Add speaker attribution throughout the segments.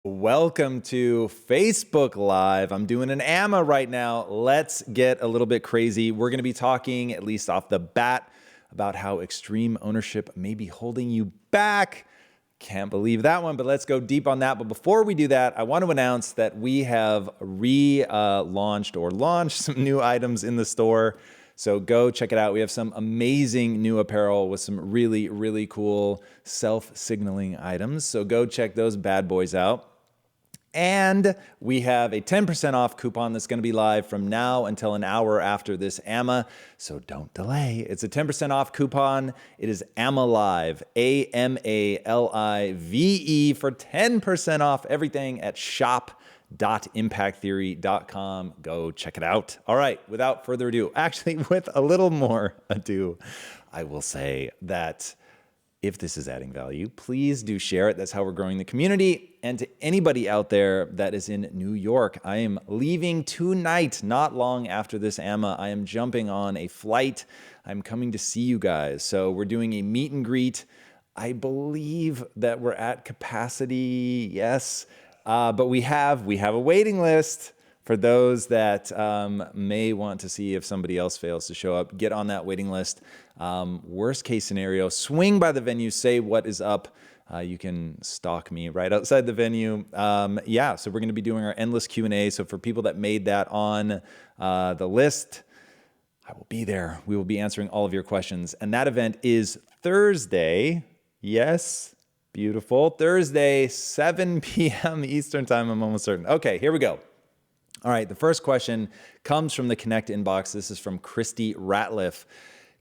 Speaker 1: Welcome to Facebook Live. I'm doing an AMA right now. Let's get a little bit crazy. We're going to be talking, at least off the bat, about how extreme ownership may be holding you back. Can't believe that one, but let's go deep on that. But before we do that, I want to announce that we have launched some new items in the store. So go check it out. We have some amazing new apparel with some really, really cool self-signaling items. So go check those bad boys out. And we have a 10% off coupon that's going to be live from now until an hour after this AMA. So don't delay. It's a 10% off coupon. It is AMA Live, AMALIVE for 10% off everything at shop.impacttheory.com. Go check it out. All right, without further ado, actually with a little more ado, I will say that if this is adding value, please do share it. That's how we're growing the community. And to anybody out there that is in New York, I am leaving tonight, not long after this AMA. I am jumping on a flight. I'm coming to see you guys. So we're doing a meet and greet. I believe that we're at capacity, yes. But we have a waiting list for those that may want to see if somebody else fails to show up. Get on that waiting list. Worst case scenario, swing by the venue, say what is up. You can stalk me right outside the venue. So we're going to be doing our endless Q&A. So for people that made that on the list, I will be there. We will be answering all of your questions. And that event is Thursday. Yes, beautiful. Thursday, 7 p.m. Eastern time, I'm almost certain. Okay, here we go. All right, the first question comes from the Connect inbox. This is from Christy Ratliff.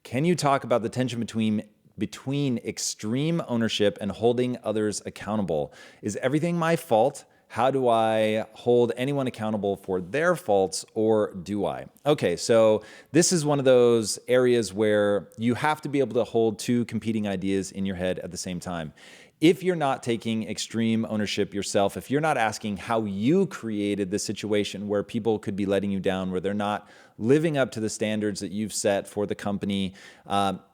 Speaker 1: Can you talk about the tension between extreme ownership and holding others accountable? Is everything my fault? How do I hold anyone accountable for their faults, or do I? Okay, so this is one of those areas where you have to be able to hold two competing ideas in your head at the same time. If you're not taking extreme ownership yourself, if you're not asking how you created the situation where people could be letting you down, where they're not living up to the standards that you've set for the company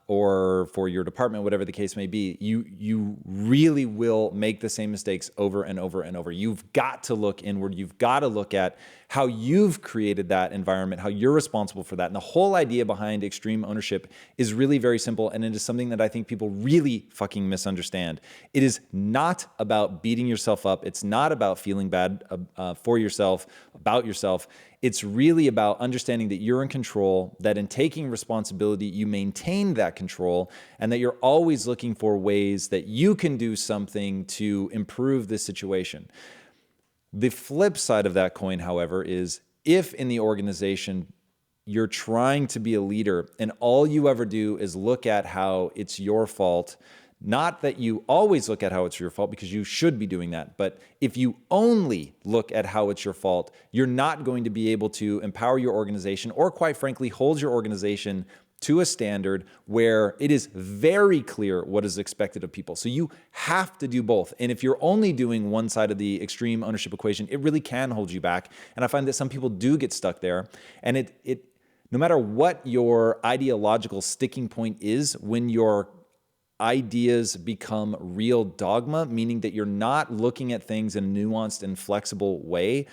Speaker 1: or for your department, whatever the case may be, you really will make the same mistakes over and over and over. You've got to look inward. You've got to look at how you've created that environment, how you're responsible for that. And the whole idea behind extreme ownership is really very simple, and it is something that I think people really fucking misunderstand. It is not about beating yourself up. It's not about feeling bad for yourself, about yourself. It's really about understanding that you're in control, that in taking responsibility, you maintain that control, and that you're always looking for ways that you can do something to improve this situation. The flip side of that coin, however, is if in the organization you're trying to be a leader and all you ever do is look at how it's your fault, not that you always look at how it's your fault, because you should be doing that. But if you only look at how it's your fault, you're not going to be able to empower your organization, or quite frankly, hold your organization to a standard where it is very clear what is expected of people. So you have to do both. And if you're only doing one side of the extreme ownership equation, it really can hold you back. And I find that some people do get stuck there. And it no matter what your ideological sticking point is, when your ideas become real dogma, meaning that you're not looking at things in a nuanced and flexible way,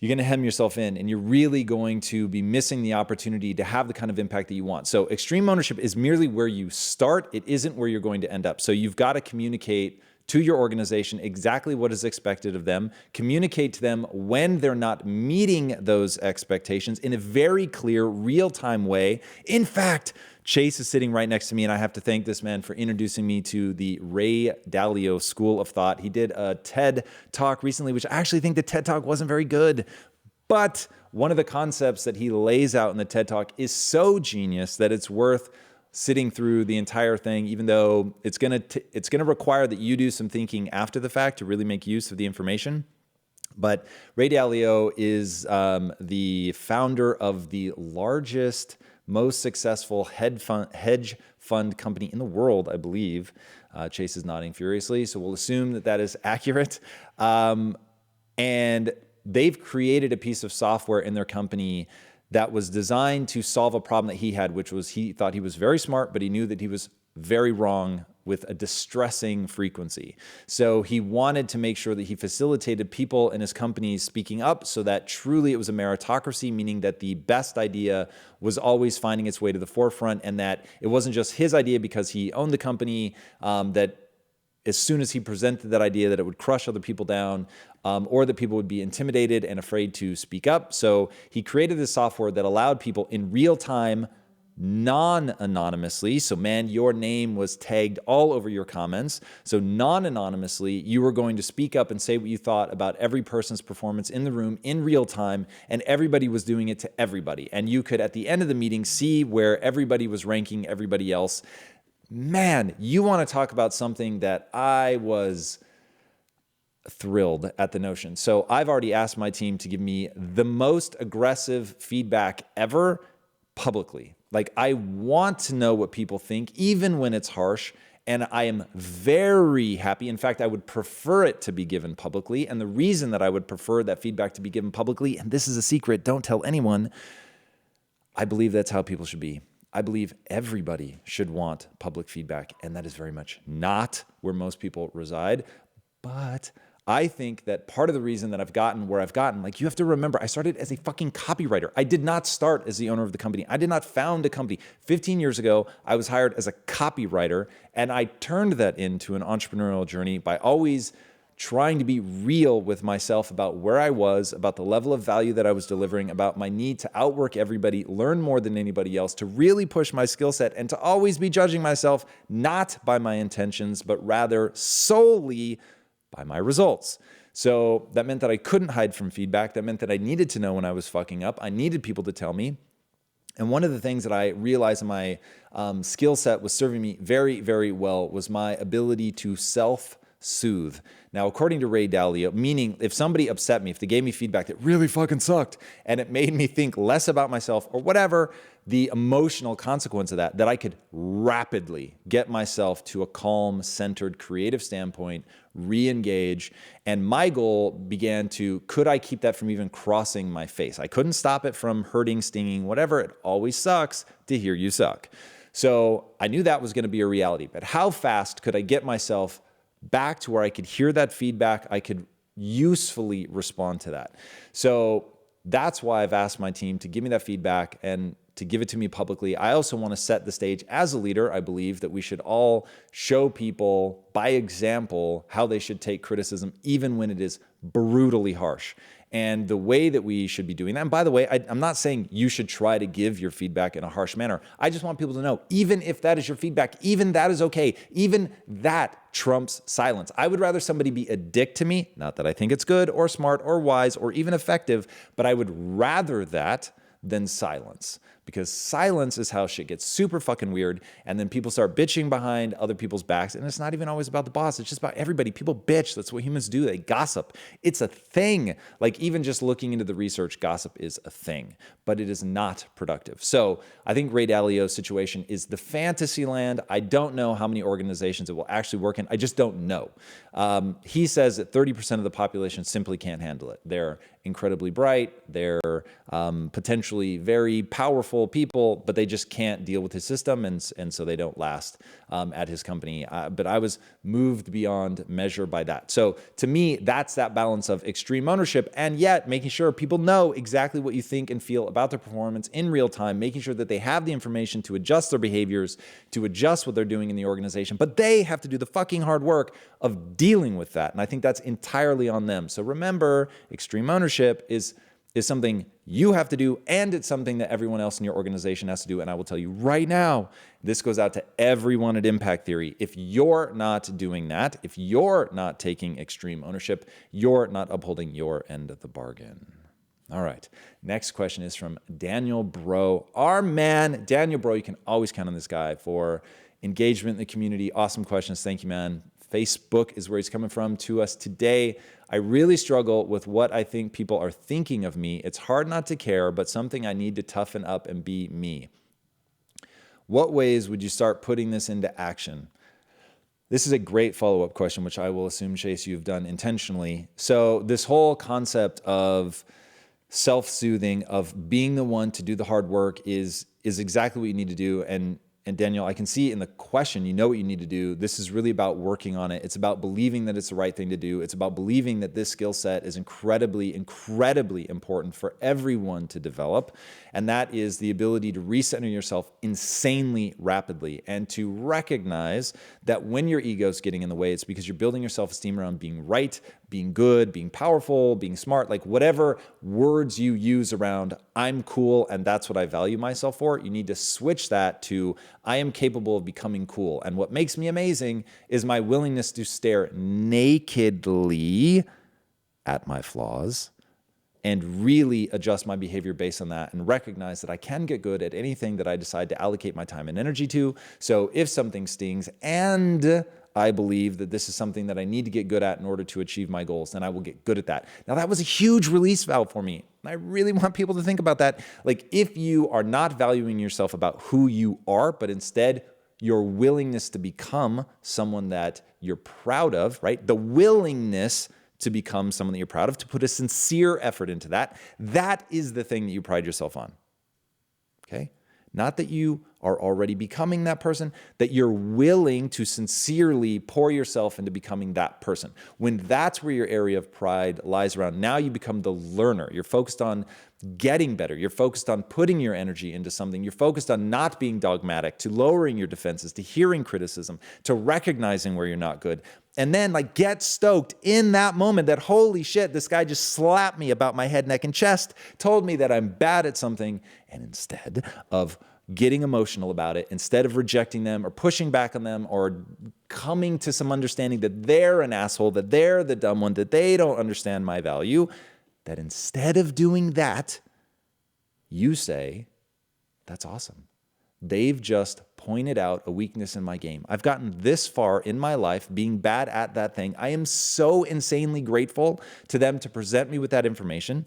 Speaker 1: you're going to hem yourself in, and you're really going to be missing the opportunity to have the kind of impact that you want. So extreme ownership is merely where you start. It isn't where you're going to end up. So you've got to communicate to your organization exactly what is expected of them, communicate to them when they're not meeting those expectations in a very clear, real-time way. In fact, Chase is sitting right next to me, and I have to thank this man for introducing me to the Ray Dalio School of Thought. He did a TED Talk recently, which I actually think the TED Talk wasn't very good. But one of the concepts that he lays out in the TED Talk is so genius that it's worth sitting through the entire thing, even though it's gonna require that you do some thinking after the fact to really make use of the information. But Ray Dalio is the founder of the largest, most successful hedge fund company in the world, I believe. Chase is nodding furiously, so we'll assume that that is accurate. And they've created a piece of software in their company that was designed to solve a problem that he had, which was he thought he was very smart, but he knew that he was very wrong with a distressing frequency. So he wanted to make sure that he facilitated people in his companies speaking up so that truly it was a meritocracy, meaning that the best idea was always finding its way to the forefront, and that it wasn't just his idea because he owned the company, that as soon as he presented that idea that it would crush other people down, or that people would be intimidated and afraid to speak up. So he created this software that allowed people in real time, non-anonymously. So man, your name was tagged all over your comments. So non-anonymously, you were going to speak up and say what you thought about every person's performance in the room in real time, and everybody was doing it to everybody. And you could, at the end of the meeting, see where everybody was ranking everybody else. Man, you want to talk about something that I was thrilled at the notion. So I've already asked my team to give me the most aggressive feedback ever publicly. Like, I want to know what people think, even when it's harsh. And I am very happy. In fact, I would prefer it to be given publicly. And the reason that I would prefer that feedback to be given publicly, and this is a secret, don't tell anyone, I believe that's how people should be. I believe everybody should want public feedback, and that is very much not where most people reside. But I think that part of the reason that I've gotten where I've gotten, like, you have to remember, I started as a fucking copywriter. I did not start as the owner of the company. I did not found a company. 15 years ago, I was hired as a copywriter, and I turned that into an entrepreneurial journey by always trying to be real with myself about where I was, about the level of value that I was delivering, about my need to outwork everybody, learn more than anybody else, to really push my skill set, and to always be judging myself not by my intentions, but rather solely by my results. So that meant that I couldn't hide from feedback. That meant that I needed to know when I was fucking up. I needed people to tell me. And one of the things that I realized in my skill set was serving me very, very well was my ability to self-soothe. Now, according to Ray Dalio, meaning if somebody upset me, if they gave me feedback that really fucking sucked and it made me think less about myself or whatever, the emotional consequence of that I could rapidly get myself to a calm, centered, creative standpoint, re-engage. And my goal began to, could I keep that from even crossing my face? I couldn't stop it from hurting, stinging, whatever. It always sucks to hear you suck. So I knew that was going to be a reality. But how fast could I get myself back to where I could hear that feedback, I could usefully respond to that? So that's why I've asked my team to give me that feedback and to give it to me publicly. I also want to set the stage as a leader. I believe that we should all show people by example how they should take criticism, even when it is brutally harsh. And the way that we should be doing that, and by the way, I'm not saying you should try to give your feedback in a harsh manner. I just want people to know, even if that is your feedback, even that is okay. Even that trumps silence. I would rather somebody be a dick to me, not that I think it's good or smart or wise or even effective, but I would rather that than silence. Because silence is how shit gets super fucking weird, and then people start bitching behind other people's backs, and it's not even always about the boss, it's just about everybody. People bitch, that's what humans do, they gossip. It's a thing. Like, even just looking into the research, gossip is a thing, but it is not productive. So I think Ray Dalio's situation is the fantasy land. I don't know how many organizations it will actually work in. I just don't know. He says that 30% of the population simply can't handle it. They're incredibly bright, they're potentially very powerful people, but they just can't deal with his system, and so they don't last at his company. But I was moved beyond measure by that. So to me, that's that balance of extreme ownership, and yet making sure people know exactly what you think and feel about their performance in real time, making sure that they have the information to adjust their behaviors, to adjust what they're doing in the organization, but they have to do the fucking hard work of dealing with that. And I think that's entirely on them. So remember, extreme ownership is something you have to do, and it's something that everyone else in your organization has to do. And I will tell you right now, this goes out to everyone at Impact Theory. If you're not doing that, if you're not taking extreme ownership, you're not upholding your end of the bargain. All right. Next question is from Daniel Bro. Our man, Daniel Bro, you can always count on this guy for engagement in the community. Awesome questions. Thank you, man. Facebook is where he's coming from to us today. I really struggle with what I think people are thinking of me. It's hard not to care, but something I need to toughen up and be me. What ways would you start putting this into action? This is a great follow-up question, which I will assume, Chase, you've done intentionally. So this whole concept of self-soothing, of being the one to do the hard work is exactly what you need to do. And And Daniel, I can see in the question, you know what you need to do. This is really about working on it. It's about believing that it's the right thing to do. It's about believing that this skill set is incredibly, incredibly important for everyone to develop. And that is the ability to recenter yourself insanely rapidly and to recognize that when your ego's getting in the way, it's because you're building your self-esteem around being right, being good, being powerful, being smart, like whatever words you use around I'm cool and that's what I value myself for, you need to switch that to I am capable of becoming cool. And what makes me amazing is my willingness to stare nakedly at my flaws and really adjust my behavior based on that and recognize that I can get good at anything that I decide to allocate my time and energy to. So if something stings and I believe that this is something that I need to get good at in order to achieve my goals, then I will get good at that. Now, that was a huge release valve for me. And I really want people to think about that. Like, if you are not valuing yourself about who you are, but instead your willingness to become someone that you're proud of, right? The willingness to become someone that you're proud of, to put a sincere effort into that, that is the thing that you pride yourself on, okay? Not that you are already becoming that person, that you're willing to sincerely pour yourself into becoming that person. When that's where your area of pride lies around, now you become the learner. You're focused on getting better. You're focused on putting your energy into something. You're focused on not being dogmatic, to lowering your defenses, to hearing criticism, to recognizing where you're not good. And then like get stoked in that moment that, holy shit, this guy just slapped me about my head, neck, and chest, told me that I'm bad at something. And instead of getting emotional about it, instead of rejecting them or pushing back on them or coming to some understanding that they're an asshole, that they're the dumb one, that they don't understand my value, that instead of doing that, you say, that's awesome. They've just pointed out a weakness in my game. I've gotten this far in my life being bad at that thing. I am so insanely grateful to them to present me with that information,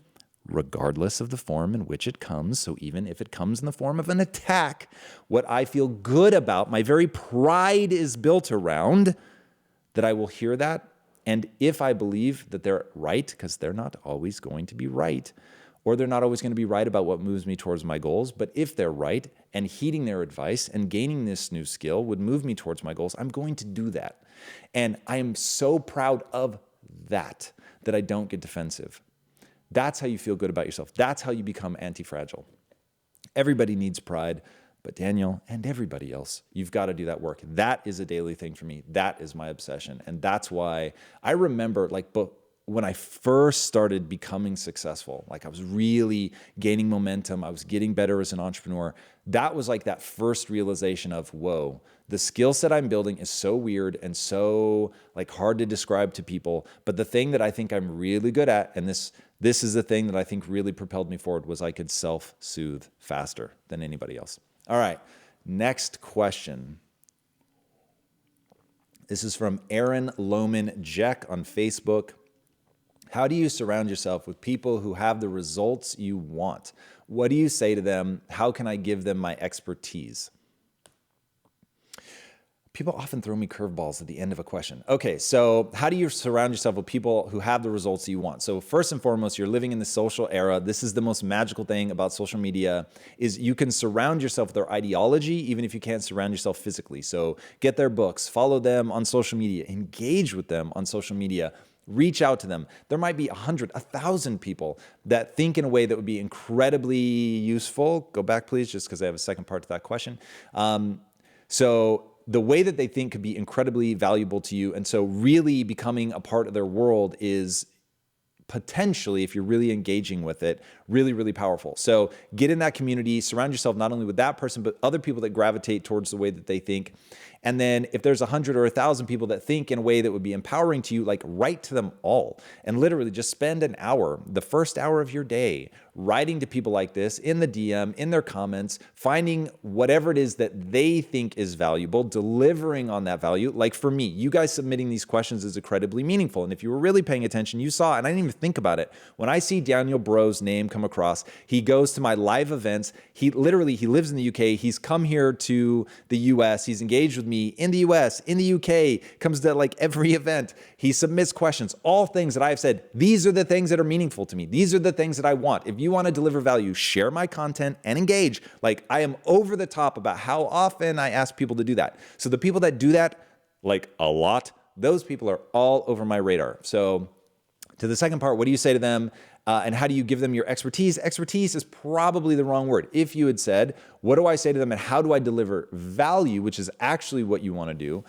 Speaker 1: regardless of the form in which it comes. So even if it comes in the form of an attack, what I feel good about, my very pride is built around, that I will hear that. And if I believe that they're right, because they're not always going to be right, or they're not always going to be right about what moves me towards my goals, but if they're right and heeding their advice and gaining this new skill would move me towards my goals, I'm going to do that. And I am so proud of that, that I don't get defensive. That's how you feel good about yourself. That's how you become anti-fragile. Everybody needs pride, but Daniel and everybody else, you've got to do that work. That is a daily thing for me. That is my obsession. And that's why I remember when I first started becoming successful, like I was really gaining momentum, I was getting better as an entrepreneur, that was like that first realization of, whoa, the skill set I'm building is so weird and so like hard to describe to people. But the thing that I think I'm really good at, and this is the thing that I think really propelled me forward, was I could self-soothe faster than anybody else. All right, next question. This is from Aaron Lohman Jack on Facebook. How do you surround yourself with people who have the results you want? What do you say to them? How can I give them my expertise? People often throw me curveballs at the end of a question. Okay, so how do you surround yourself with people who have the results you want? So first and foremost, you're living in the social era. This is the most magical thing about social media, is you can surround yourself with their ideology even if you can't surround yourself physically. So get their books, follow them on social media, engage with them on social media, reach out to them. There might be 100, 1,000 people that think in a way that would be incredibly useful. Go back, please, just because I have a second part to that question. So the way that they think could be incredibly valuable to you. And so really becoming a part of their world is potentially, if you're really engaging with it, really, really powerful. So get in that community, surround yourself not only with that person, but other people that gravitate towards the way that they think. And then if there's 100 or 1,000 people that think in a way that would be empowering to you, like write to them all and literally just spend an hour, the first hour of your day, writing to people like this in the DM, in their comments, finding whatever it is that they think is valuable, delivering on that value. Like for me, you guys submitting these questions is incredibly meaningful. And if you were really paying attention, you saw, and I didn't even think about it, when I see Daniel Bro's name come come across. He goes to my live events. He lives in the UK. He's come here to the US. He's engaged with me in the US, in the UK, comes to like every event. He submits questions, all things that I've said. These are the things that are meaningful to me. These are the things that I want. If you want to deliver value, share my content and engage. Like, I am over the top about how often I ask people to do that. So the people that do that, like a lot, those people are all over my radar. So to the second part, what do you say to them? And how do you give them your expertise? Expertise is probably the wrong word. If you had said, what do I say to them and how do I deliver value, which is actually what you want to do,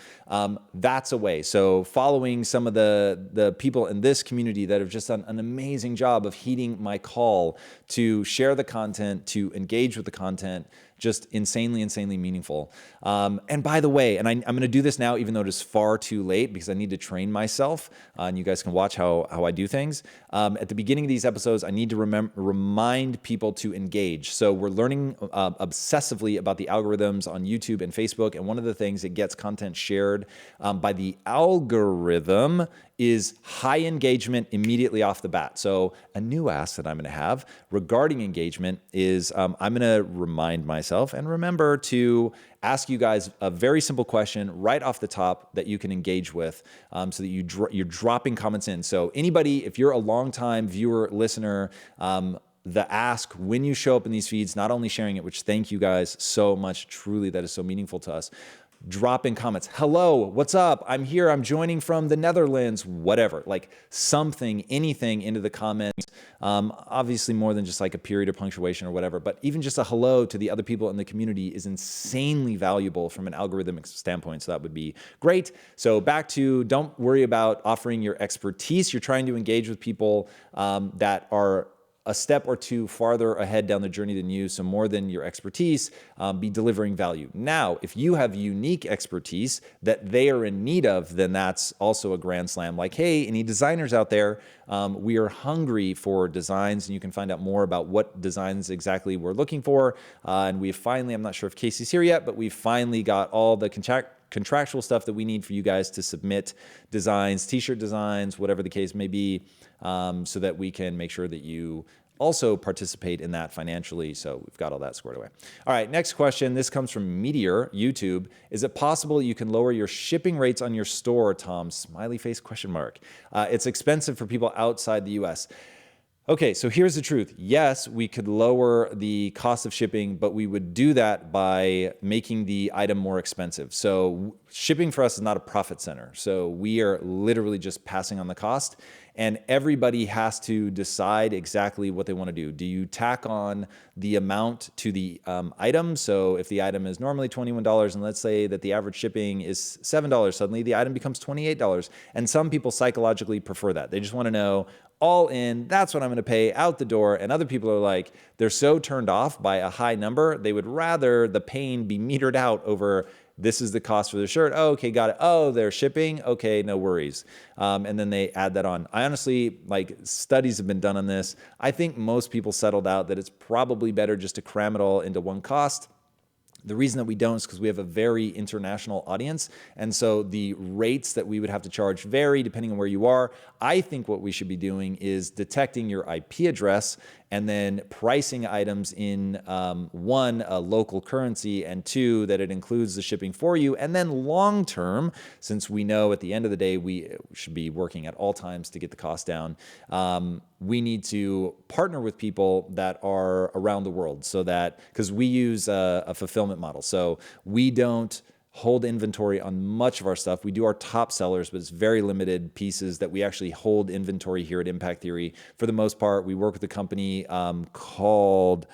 Speaker 1: that's a way. So following some of the people in this community that have just done an amazing job of heeding my call to share the content, to engage with the content, just insanely meaningful. And by the way, and I'm going to do this now, even though it is far too late because I need to train myself, and you guys can watch how I do things. At the beginning of these episodes, I need to remind people to engage. So we're learning obsessively about the algorithms on YouTube and Facebook, and one of the things that gets content shared by the algorithm is high engagement immediately off the bat. So a new ask that I'm going to have regarding engagement is I'm going to remind myself and remember to ask you guys a very simple question right off the top that you can engage with, so that you're dropping comments in. So anybody, if you're a longtime viewer, listener, the ask when you show up in these feeds, not only sharing it, which thank you guys so much, truly, that is so meaningful to us. Drop in comments. Hello, what's up? I'm here. I'm joining from the Netherlands, whatever, like something, anything into the comments. Obviously more than just like a period or punctuation or whatever, but even just a hello to the other people in the community is insanely valuable from an algorithmic standpoint. So that would be great. So back to, don't worry about offering your expertise. You're trying to engage with people that are a step or two farther ahead down the journey than you, so more than your expertise, be delivering value. Now, if you have unique expertise that they are in need of, then that's also a grand slam. Like, hey, any designers out there, we are hungry for designs, and you can find out more about what designs exactly we're looking for. And we've finally, I'm not sure if Casey's here yet, but we've finally got all the contractual stuff that we need for you guys to submit designs, t-shirt designs, whatever the case may be, so that we can make sure that you also participate in that financially. So we've got all that squared away. All right, next question. This comes from Meteor, YouTube. Is it possible you can lower your shipping rates on your store, Tom? Smiley face question mark. It's expensive for people outside the US. Okay, so here's the truth. Yes, we could lower the cost of shipping, but we would do that by making the item more expensive. So shipping for us is not a profit center. So we are literally just passing on the cost, and everybody has to decide exactly what they want to do. Do you tack on the amount to the item? So if the item is normally $21, and let's say that the average shipping is $7, suddenly the item becomes $28. And some people psychologically prefer that. They just want to know, all in, that's what I'm going to pay out the door. And other people are like, they're so turned off by a high number, they would rather the pain be metered out over, this is the cost for the shirt. Oh, okay, got it. Oh, they're shipping. Okay, no worries. And then they add that on. I honestly, like, studies have been done on this. I think most people settled out that it's probably better just to cram it all into one cost. The reason that we don't is because we have a very international audience. And so the rates that we would have to charge vary depending on where you are. I think what we should be doing is detecting your IP address and then pricing items in one, a local currency, and two, that it includes the shipping for you. And then long term, since we know at the end of the day, we should be working at all times to get the cost down, we need to partner with people that are around the world, so that, because we use a fulfillment model. So we don't hold inventory on much of our stuff. We do our top sellers, but it's very limited pieces that we actually hold inventory here at Impact Theory. For the most part, we work with a company called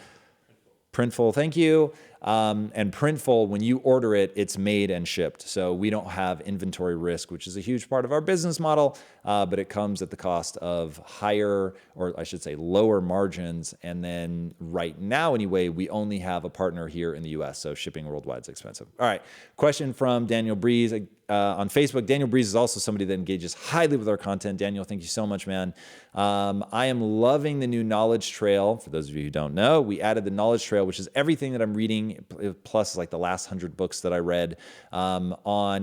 Speaker 1: Printful. Thank you. And Printful, when you order it, it's made and shipped. So we don't have inventory risk, which is a huge part of our business model, but it comes at the cost of higher, or I should say lower margins. And then right now, anyway, we only have a partner here in the US, so shipping worldwide is expensive. All right, question from Daniel Breeze on Facebook. Daniel Breeze is also somebody that engages highly with our content. Daniel, thank you so much, man. I am loving the new knowledge trail. For those of you who don't know, we added the knowledge trail, which is everything that I'm reading everything, plus like the last 100 books that I read on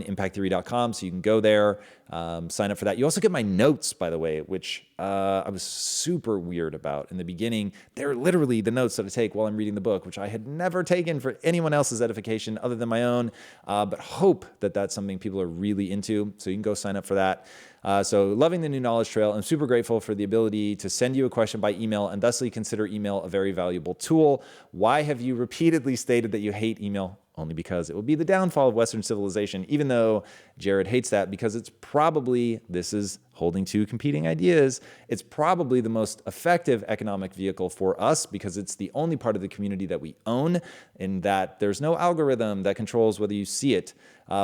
Speaker 1: impacttheory.com. So you can go there, sign up for that. You also get my notes, by the way, which I was super weird about in the beginning. They're literally the notes that I take while I'm reading the book, which I had never taken for anyone else's edification other than my own, but hope that that's something people are really into. So you can go sign up for that. So loving the new knowledge trail. I'm super grateful for the ability to send you a question by email and thusly consider email a very valuable tool. Why have you repeatedly stated that you hate email? Only because it will be the downfall of Western civilization, even though Jared hates that, because it's probably, this is holding two competing ideas, it's probably the most effective economic vehicle for us because it's the only part of the community that we own, in that there's no algorithm that controls whether you see it,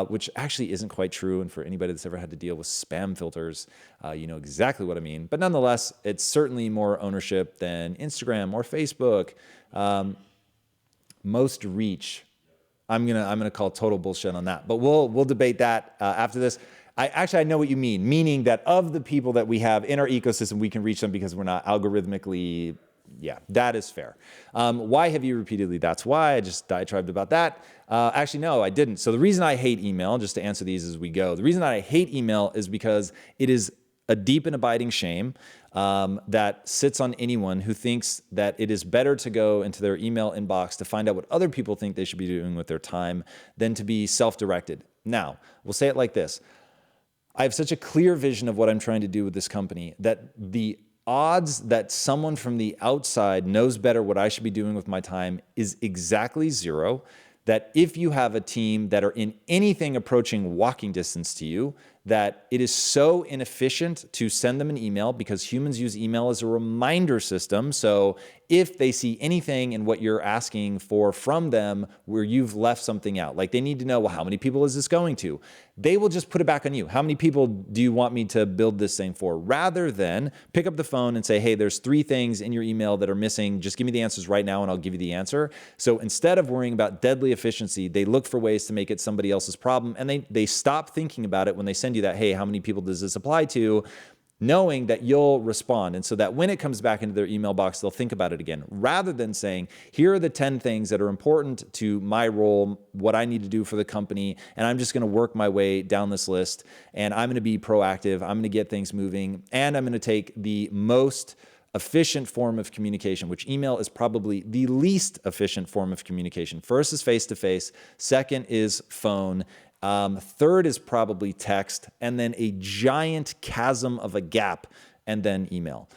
Speaker 1: which actually isn't quite true. And for anybody that's ever had to deal with spam filters, you know exactly what I mean. But nonetheless, it's certainly more ownership than Instagram or Facebook. Most reach, I'm gonna call total bullshit on that, but we'll debate that after this. I know what you mean, meaning that of the people that we have in our ecosystem, we can reach them because we're not algorithmically. Yeah, that is fair. Why have you repeatedly? That's why I just diatribed about that. Actually, no, I didn't. So the reason I hate email, just to answer these as we go, the reason I hate email is because it is a deep and abiding shame that sits on anyone who thinks that it is better to go into their email inbox to find out what other people think they should be doing with their time than to be self-directed. Now, we'll say it like this. I have such a clear vision of what I'm trying to do with this company that the odds that someone from the outside knows better what I should be doing with my time is exactly zero. That if you have a team that are in anything approaching walking distance to you, that it is so inefficient to send them an email because humans use email as a reminder system. So if they see anything in what you're asking for from them where you've left something out, like they need to know, well, how many people is this going to? They will just put it back on you. How many people do you want me to build this thing for? Rather than pick up the phone and say, hey, there's 3 things in your email that are missing. Just give me the answers right now and I'll give you the answer. So instead of worrying about deadly efficiency, they look for ways to make it somebody else's problem. And they stop thinking about it when they send you that, hey, how many people does this apply to? Knowing that you'll respond. And so that when it comes back into their email box, they'll think about it again, rather than saying, here are the 10 things that are important to my role, what I need to do for the company, and I'm just going to work my way down this list, and I'm going to be proactive, I'm going to get things moving, and I'm going to take the most efficient form of communication, which email is probably the least efficient form of communication. First is face-to-face, second is phone, third is probably text, and then a giant chasm of a gap, and then email.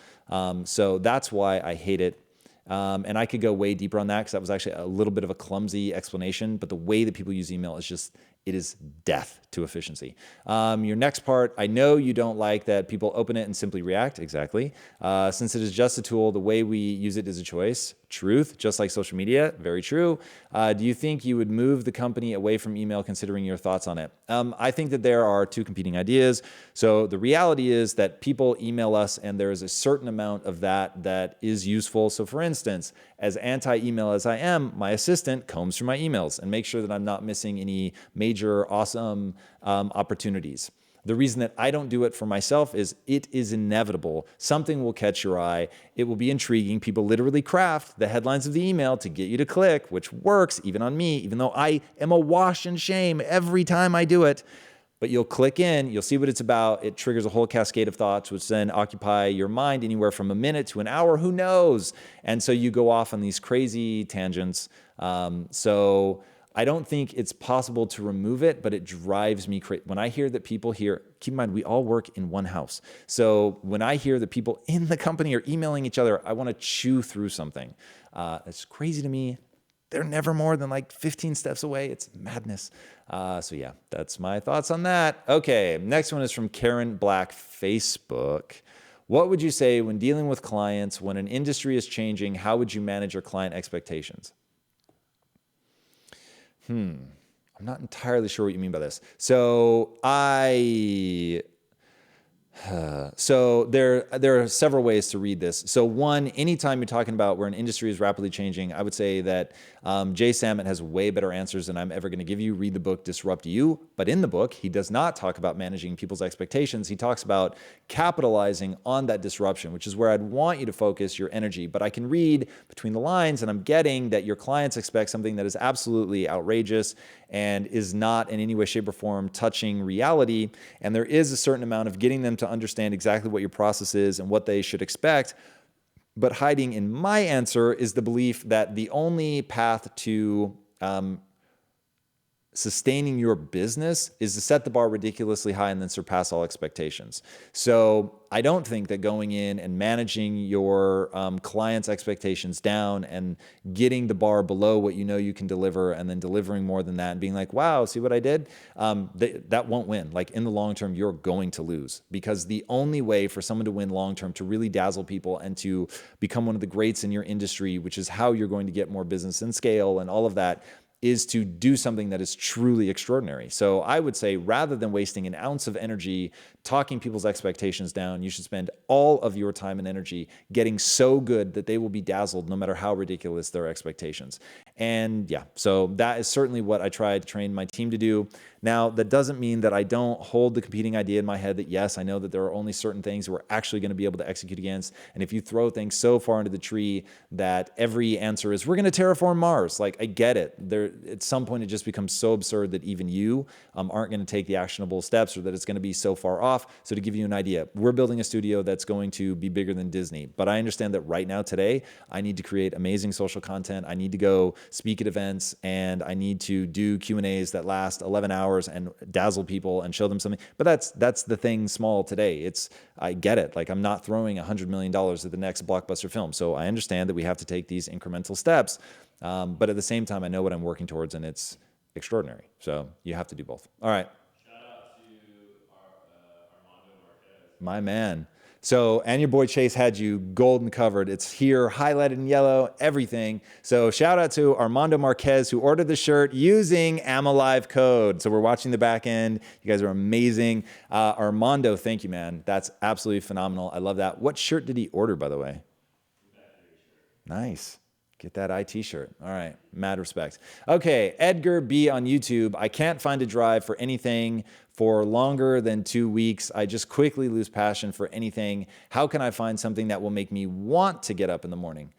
Speaker 1: So that's why I hate it. And I could go way deeper on that because that was actually a little bit of a clumsy explanation, but the way that people use email is just, it is death to efficiency. Your next part, I know you don't like that people open it and simply react. Exactly. Since it is just a tool, the way we use it is a choice. Truth, just like social media. Very true. Do you think you would move the company away from email considering your thoughts on it? I think that there are 2 competing ideas. So the reality is that people email us and there is a certain amount of that is useful. So for instance, as anti-email as I am, my assistant combs through my emails and makes sure that I'm not missing any major awesome opportunities. The reason that I don't do it for myself is it is inevitable. Something will catch your eye. It will be intriguing. People literally craft the headlines of the email to get you to click, which works even on me, even though I am awash in shame every time I do it. But you'll click in, you'll see what it's about. It triggers a whole cascade of thoughts, which then occupy your mind anywhere from a minute to an hour, who knows? And so you go off on these crazy tangents. So I don't think it's possible to remove it, but it drives me crazy. When I hear that people here, keep in mind, we all work in one house. So when I hear that people in the company are emailing each other, I want to chew through something. It's crazy to me. They're never more than like 15 steps away. It's madness. So yeah, that's my thoughts on that. Okay, next one is from Karen Black, Facebook. What would you say when dealing with clients, when an industry is changing, how would you manage your client expectations? I'm not entirely sure what you mean by this. So So there are several ways to read this. So one, anytime you're talking about where an industry is rapidly changing, I would say that Jay Samit has way better answers than I'm ever going to give you. Read the book Disrupt You. But in the book, he does not talk about managing people's expectations. He talks about capitalizing on that disruption, which is where I'd want you to focus your energy. But I can read between the lines, and I'm getting that your clients expect something that is absolutely outrageous and is not in any way, shape, or form touching reality. And there is a certain amount of getting them to understand exactly what your process is and what they should expect. But hiding in my answer is the belief that the only path to sustaining your business is to set the bar ridiculously high and then surpass all expectations. So I don't think that going in and managing your clients' expectations down and getting the bar below what you know you can deliver and then delivering more than that and being like, wow, see what I did? That won't win. Like in the long term, you're going to lose, because the only way for someone to win long term, to really dazzle people and to become one of the greats in your industry, which is how you're going to get more business and scale and all of that, is to do something that is truly extraordinary. So I would say, rather than wasting an ounce of energy talking people's expectations down, you should spend all of your time and energy getting so good that they will be dazzled no matter how ridiculous their expectations. And yeah, so that is certainly what I try to train my team to do. Now, that doesn't mean that I don't hold the competing idea in my head that, yes, I know that there are only certain things we're actually going to be able to execute against. And if you throw things so far into the tree that every answer is, we're going to terraform Mars, like, I get it. There, at some point, it just becomes so absurd that even you aren't going to take the actionable steps, or that it's going to be so far off. So to give you an idea, we're building a studio that's going to be bigger than Disney. But I understand that right now, today, I need to create amazing social content. I need to go speak at events, and I need to do Q&As that last 11 hours and dazzle people and show them something. But that's the thing small today. I get it. Like, I'm not throwing $100 million at the next blockbuster film. So I understand that we have to take these incremental steps. But at the same time, I know what I'm working towards, and it's extraordinary. So you have to do both. All right.
Speaker 2: Shout out to Armando Marquez.
Speaker 1: My man. So, and your boy Chase had you golden covered. It's here, highlighted in yellow, everything. So shout out to Armando Marquez, who ordered the shirt using AmAlive code. So we're watching the back end. You guys are amazing. Armando, thank you, man. That's absolutely phenomenal. I love that. What shirt did he order, by the way? Nice. Get that IT shirt. All right. Mad respect. Okay. Edgar B on YouTube. I can't find a drive for anything for longer than 2 weeks. I just quickly lose passion for anything. How can I find something that will make me want to get up in the morning?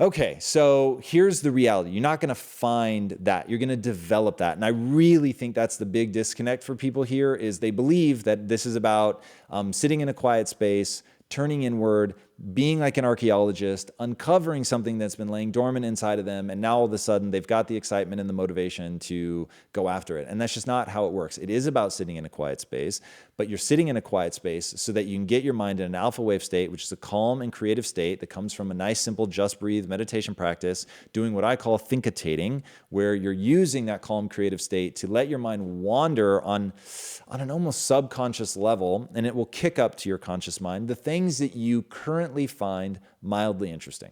Speaker 1: Okay, so here's the reality. You're not going to find that. You're going to develop that. And I really think that's the big disconnect for people here, is they believe that this is about sitting in a quiet space, turning inward, being like an archaeologist, uncovering something that's been laying dormant inside of them, and now all of a sudden they've got the excitement and the motivation to go after it. And that's just not how it works. It is about sitting in a quiet space, but you're sitting in a quiet space so that you can get your mind in an alpha wave state, which is a calm and creative state that comes from a nice, simple, just breathe meditation practice, doing what I call thinkitating, where you're using that calm, creative state to let your mind wander on an almost subconscious level, and it will kick up to your conscious mind the things that you currently find mildly interesting.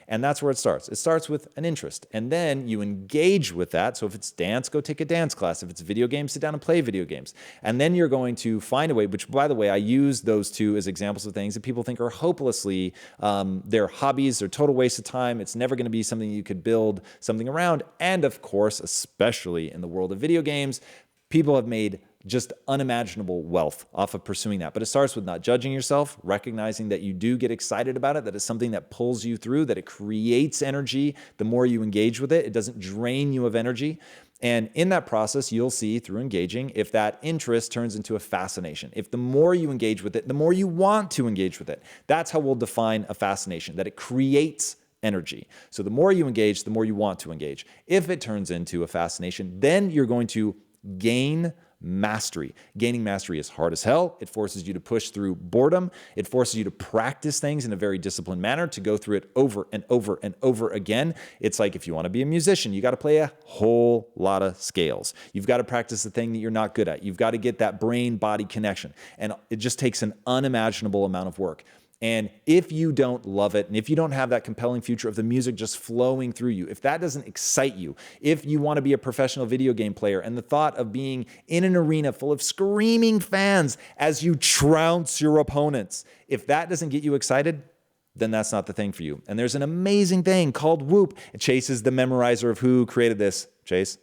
Speaker 1: And that's where it starts. It starts with an interest, and then you engage with that. So if it's dance, go take a dance class. If it's video games, sit down and play video games. And then you're going to find a way, which, by the way, I use those two as examples of things that people think are hopelessly, they're hobbies, they're total waste of time. It's never going to be something you could build something around. And of course, especially in the world of video games, people have made just unimaginable wealth off of pursuing that. But it starts with not judging yourself, recognizing that you do get excited about it, that it's something that pulls you through, that it creates energy. The more you engage with it, it doesn't drain you of energy. And in that process, you'll see through engaging if that interest turns into a fascination. If the more you engage with it, the more you want to engage with it. That's how we'll define a fascination, that it creates energy. So the more you engage, the more you want to engage. If it turns into a fascination, then you're going to gain mastery. Gaining mastery is hard as hell. It forces you to push through boredom. It forces you to practice things in a very disciplined manner, to go through it over and over and over again. It's like, if you want to be a musician, you got to play a whole lot of scales. You've got to practice the thing that you're not good at. You've got to get that brain-body connection. And it just takes an unimaginable amount of work. And if you don't love it, and if you don't have that compelling future of the music just flowing through you, if that doesn't excite you, if you want to be a professional video game player and the thought of being in an arena full of screaming fans as you trounce your opponents, if that doesn't get you excited, then that's not the thing for you. And there's an amazing thing called Whoop. Chase is the memorizer of who created this. Chase?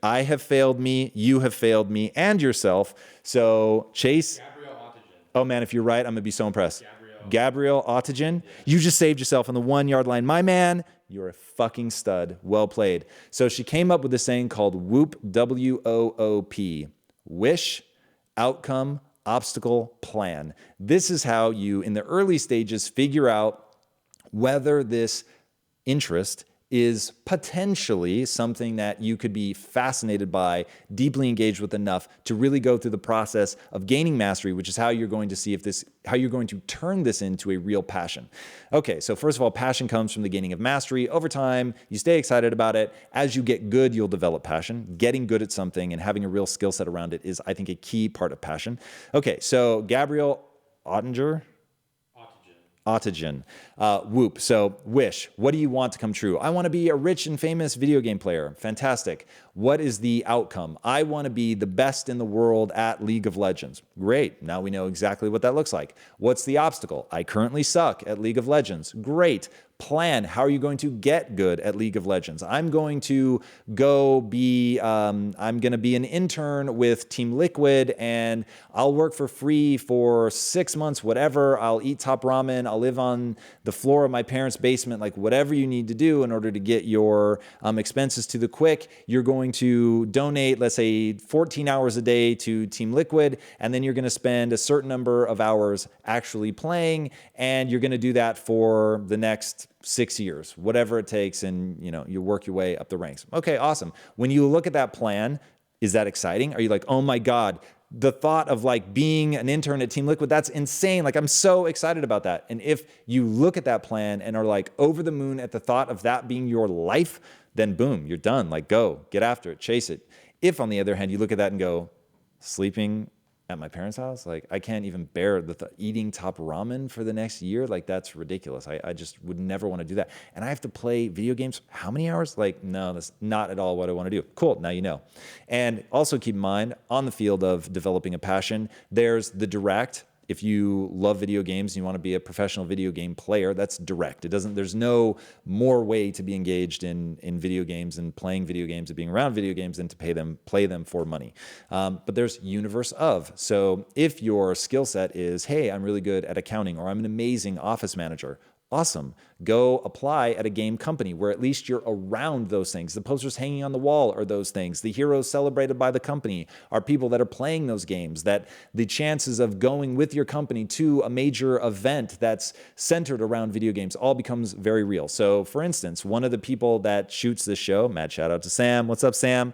Speaker 1: I have failed me, you have failed me, and yourself. So, Chase.
Speaker 2: Gabriel Autogen.
Speaker 1: Oh man, if you're right, I'm gonna be so impressed.
Speaker 2: Gabriel
Speaker 1: Autogen. Yeah. You just saved yourself on the 1 yard line. My man, you're a fucking stud. Well played. So she came up with this saying called WOOP, WOOP. Wish, outcome, obstacle, plan. This is how you, in the early stages, figure out whether this interest is potentially something that you could be fascinated by, deeply engaged with enough to really go through the process of gaining mastery, which is how you're going to see how you're going to turn this into a real passion. Okay, so first of all, passion comes from the gaining of mastery. Over time, you stay excited about it. As you get good, you'll develop passion. Getting good at something and having a real skill set around it is, I think, a key part of passion. Okay, so Gabriel Ottinger? Autogen. Whoop. So wish. What do you want to come true? I want to be a rich and famous video game player. Fantastic. What is the outcome? I want to be the best in the world at League of Legends. Great. Now we know exactly what that looks like. What's the obstacle? I currently suck at League of Legends. Great. Plan. How are you going to get good at League of Legends? I'm going to go be, I'm going to be an intern with Team Liquid and I'll work for free for 6 months, whatever. I'll eat top ramen. I'll live on the floor of my parents' basement, like whatever you need to do in order to get your expenses to the quick. You're going to donate, let's say 14 hours a day to Team Liquid, and then you're going to spend a certain number of hours actually playing, and you're going to do that for the next 6 years, whatever it takes, and you work your way up the ranks. Okay, awesome. When you look at that plan, is that exciting? Are you like, oh my God, the thought of like being an intern at Team Liquid, that's insane. Like I'm so excited about that. And if you look at that plan and are like over the moon at the thought of that being your life, then boom, you're done. Like go, get after it, chase it. If on the other hand, you look at that and go, sleeping at my parents' house, like I can't even bear eating top ramen for the next year. Like that's ridiculous. I just would never want to do that. And I have to play video games. How many hours? Like, no, that's not at all what I want to do. Cool. Now you know. And also keep in mind on the field of developing a passion, there's the direct. If you love video games and you want to be a professional video game player, that's direct. There's no more way to be engaged in video games and playing video games and being around video games than to play them for money. But there's universe of. So if your skill set is, hey, I'm really good at accounting, or I'm an amazing office manager, awesome. Go apply at a game company where at least you're around those things. The posters hanging on the wall are those things. The heroes celebrated by the company are people that are playing those games, that the chances of going with your company to a major event that's centered around video games all becomes very real. So for instance, one of the people that shoots this show, mad shout out to Sam, what's up Sam,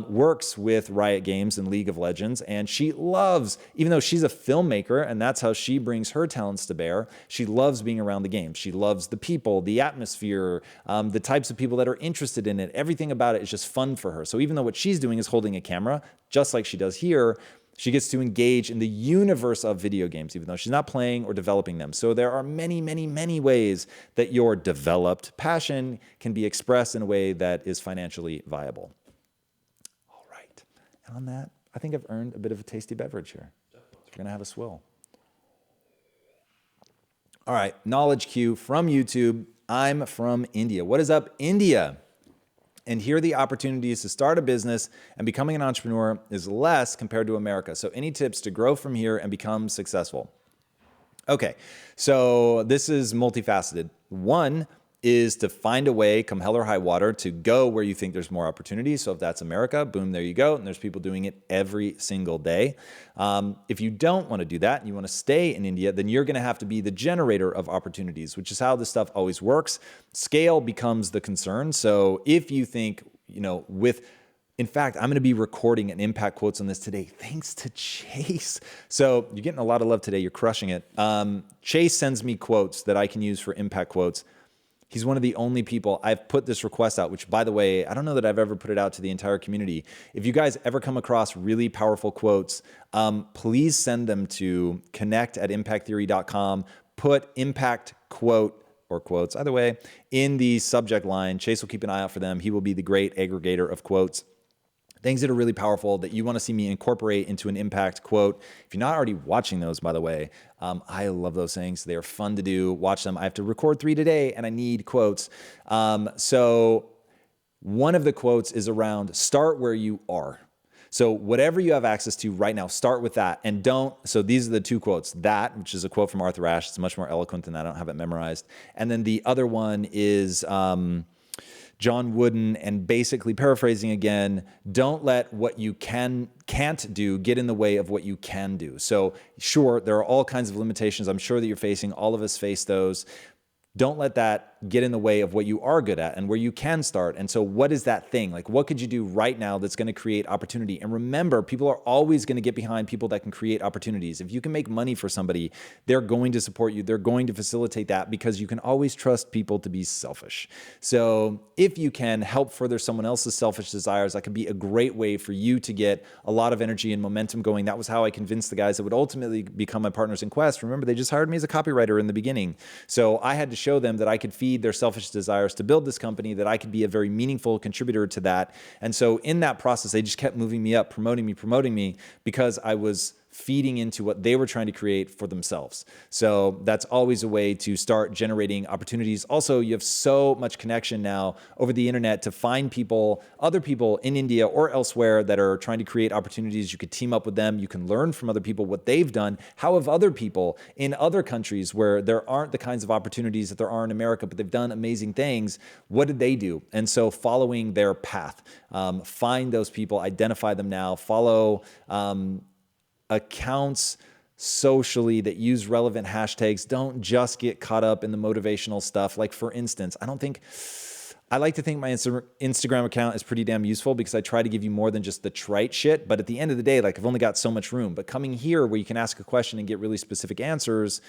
Speaker 1: works with Riot Games and League of Legends, and she loves, even though she's a filmmaker and that's how she brings her talents to bear, she loves being around the game. She loves the people, the atmosphere, the types of people that are interested in it. Everything about it is just fun for her. So even though what she's doing is holding a camera, just like she does here, she gets to engage in the universe of video games, even though she's not playing or developing them. So there are many, many, many ways that your developed passion can be expressed in a way that is financially viable. All right. And on that, I think I've earned a bit of a tasty beverage here. So we're going to have a swill. All right, knowledge cue from YouTube. I'm from India. What is up, India? And here are the opportunities to start a business, and becoming an entrepreneur is less compared to America. So any tips to grow from here and become successful? Okay, so this is multifaceted. One is to find a way, come hell or high water, to go where you think there's more opportunity. So if that's America, boom, there you go. And there's people doing it every single day. If you don't want to do that and you want to stay in India, then you're going to have to be the generator of opportunities, which is how this stuff always works. Scale becomes the concern. So if you think, in fact, I'm going to be recording an impact quotes on this today, thanks to Chase. So you're getting a lot of love today. You're crushing it. Chase sends me quotes that I can use for impact quotes He's one of the only people. I've put this request out, which, by the way, I don't know that I've ever put it out to the entire community. If you guys ever come across really powerful quotes, please send them to connect@impacttheory.com. Put impact quote or quotes, either way, in the subject line. Chase will keep an eye out for them. He will be the great aggregator of quotes. Things that are really powerful that you want to see me incorporate into an impact quote. If you're not already watching those, by the way, I love those things. They are fun to do. Watch them. I have to record 3 today and I need quotes. So one of the quotes is around start where you are. So whatever you have access to right now, start with that and don't. So these are the 2 quotes. That, which is a quote from Arthur Ashe. It's much more eloquent than that. I don't have it memorized. And then the other one is John Wooden, and basically paraphrasing again, don't let what you can't do get in the way of what you can do. So sure, there are all kinds of limitations. I'm sure that you're facing. All of us face those. Don't let that get in the way of what you are good at and where you can start. And so what is that thing? Like, what could you do right now that's going to create opportunity? And remember, people are always going to get behind people that can create opportunities. If you can make money for somebody, they're going to support you. They're going to facilitate that because you can always trust people to be selfish. So if you can help further someone else's selfish desires, that could be a great way for you to get a lot of energy and momentum going. That was how I convinced the guys that would ultimately become my partners in Quest. Remember, they just hired me as a copywriter in the beginning. So I had to show them that I could feed their selfish desires to build this company, that I could be a very meaningful contributor to that. And so in that process, they just kept moving me up, promoting me because I was feeding into what they were trying to create for themselves. So that's always a way to start generating opportunities. Also, you have so much connection now over the internet to find people, other people in India or elsewhere that are trying to create opportunities. You could team up with them. You can learn from other people what they've done. How have other people in other countries where there aren't the kinds of opportunities that there are in America, but they've done amazing things, what did they do? And so following their path, find those people, identify them now, follow accounts socially that use relevant hashtags. Don't just get caught up in the motivational stuff. Like, for instance, I like to think my Instagram account is pretty damn useful because I try to give you more than just the trite shit. But at the end of the day, like, I've only got so much room. But coming here where you can ask a question and get really specific answers,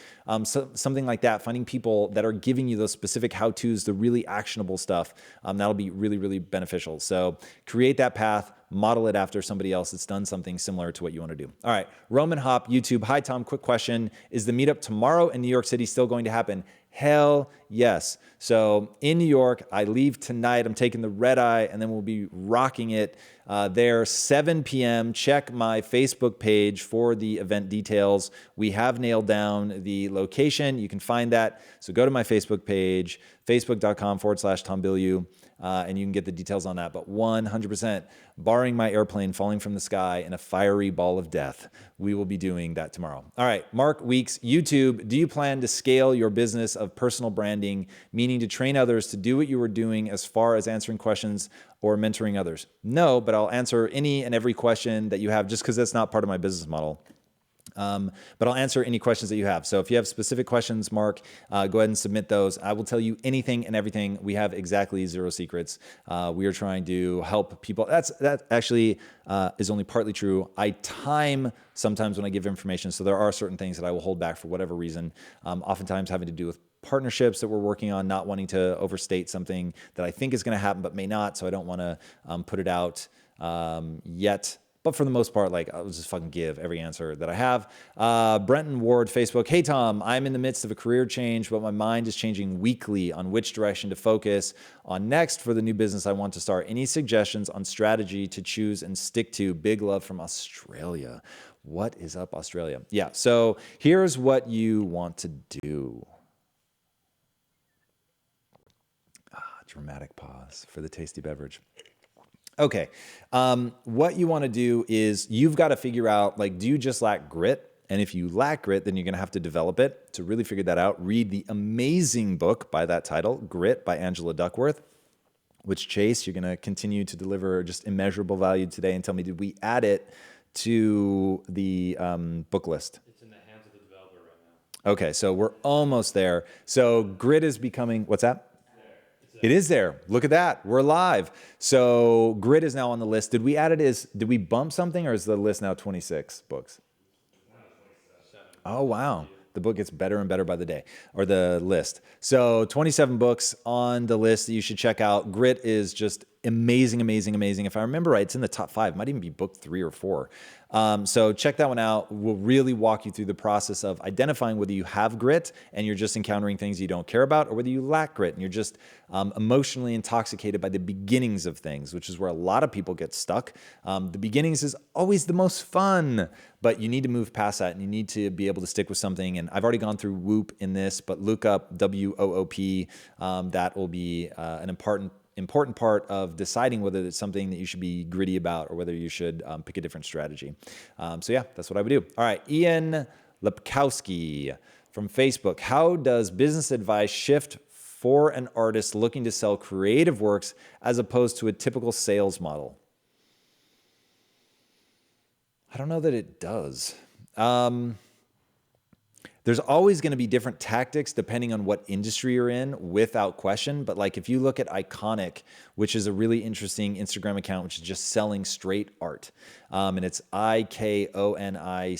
Speaker 1: something like that, finding people that are giving you those specific how-tos, the really actionable stuff, that'll be really, really beneficial. So create that path, model it after somebody else that's done something similar to what you want to do. All right, Roman Hop, YouTube. Hi, Tom, quick question. Is the meetup tomorrow in New York City still going to happen? Hell yes. So in New York, I leave tonight. I'm taking the red eye and then we'll be rocking it there 7 p.m. Check my Facebook page for the event details. We have nailed down the location. You can find that. So go to my Facebook page, facebook.com/Tom Bilyeu, and you can get the details on that. But 100%, barring my airplane falling from the sky in a fiery ball of death, we will be doing that tomorrow. All right, Mark Weeks, YouTube. Do you plan to scale your business of personal branding, meaning to train others to do what you were doing as far as answering questions or mentoring others? No, but I'll answer any and every question that you have just because that's not part of my business model. But I'll answer any questions that you have. So if you have specific questions, Mark, go ahead and submit those. I will tell you anything and everything. We have exactly 0 secrets. We are trying to help people. That actually is only partly true. I time sometimes when I give information. So there are certain things that I will hold back for whatever reason, oftentimes having to do with partnerships that we're working on, not wanting to overstate something that I think is going to happen but may not. So I don't want to put it out yet. But for the most part, like, I'll just fucking give every answer that I have. Brenton Ward, Facebook. Hey, Tom, I'm in the midst of a career change, but my mind is changing weekly on which direction to focus on next for the new business I want to start. Any suggestions on strategy to choose and stick to? Big love from Australia. What is up, Australia? Yeah, so here's what you want to do. Dramatic pause for the tasty beverage. Okay, what you want to do is you've got to figure out, like, do you just lack grit? And if you lack grit, then you're going to have to develop it. To really figure that out, read the amazing book by that title, Grit by Angela Duckworth, which, Chase, you're going to continue to deliver just immeasurable value today. And tell me, did we add it to the book list?
Speaker 2: It's in the hands of the developer right now.
Speaker 1: Okay, so we're almost there. So Grit is becoming, what's that? It is there. Look at that. We're live. So Grit is now on the list. Did we add it did we bump something or is the list now 26 books? Oh, wow. The book gets better and better by the day, or the list. So 27 books on the list that you should check out. Grit is just amazing, amazing, amazing. If I remember right, it's in the top 5. It might even be book 3 or 4. So check that one out. We'll really walk you through the process of identifying whether you have grit and you're just encountering things you don't care about, or whether you lack grit and you're just emotionally intoxicated by the beginnings of things, which is where a lot of people get stuck. The beginnings is always the most fun, but you need to move past that and you need to be able to stick with something. And I've already gone through WOOP in this, but look up WOOP. That will be an important part of deciding whether it's something that you should be gritty about or whether you should pick a different strategy. So yeah, that's what I would do. All right, Ian Lepkowski from Facebook. How does business advice shift for an artist looking to sell creative works as opposed to a typical sales model? I don't know that it does. There's always going to be different tactics depending on what industry you're in, without question. But like if you look at Iconic, which is a really interesting Instagram account, which is just selling straight art. And it's IKONIC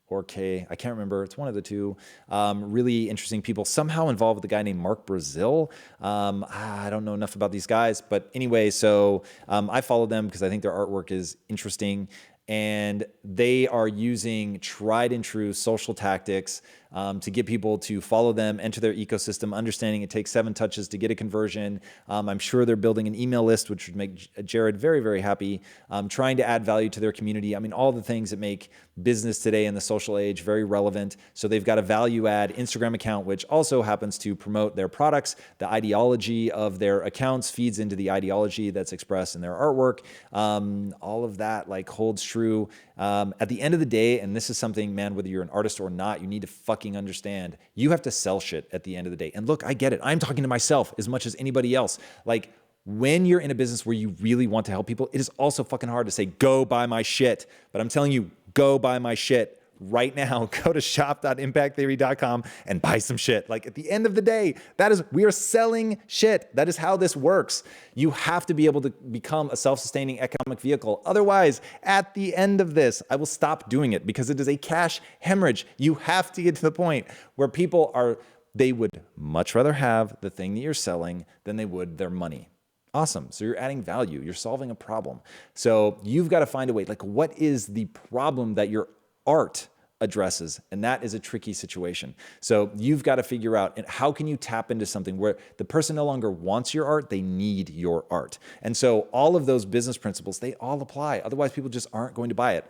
Speaker 1: or K, I can't remember. It's one of the two. Really interesting people, somehow involved with a guy named Mark Brazil. I don't know enough about these guys. But anyway, so I follow them because I think their artwork is interesting. And they are using tried and true social tactics to get people to follow them, enter their ecosystem, understanding it takes 7 touches to get a conversion. I'm sure they're building an email list, which would make Jared very, very happy, trying to add value to their community. I mean, all the things that make business today in the social age very relevant. So they've got a value add Instagram account, which also happens to promote their products. The ideology of their accounts feeds into the ideology that's expressed in their artwork. All of that like holds true. At the end of the day, and this is something, man, whether you're an artist or not, you need to fucking understand, you have to sell shit at the end of the day. And look, I get it. I'm talking to myself as much as anybody else. Like, when you're in a business where you really want to help people, it is also fucking hard to say, go buy my shit. But I'm telling you, go buy my shit right now. Go to shop.impacttheory.com and buy some shit. Like, at the end of the day, we are selling shit. That is how this works. You have to be able to become a self-sustaining economic vehicle. Otherwise, at the end of this, I will stop doing it because it is a cash hemorrhage. You have to get to the point where they would much rather have the thing that you're selling than they would their money. Awesome. So you're adding value. You're solving a problem. So you've got to find a way. Like, what is the problem that your art addresses? And that is a tricky situation. So you've got to figure out, and how can you tap into something where the person no longer wants your art, they need your art. And so all of those business principles, they all apply. Otherwise, people just aren't going to buy it.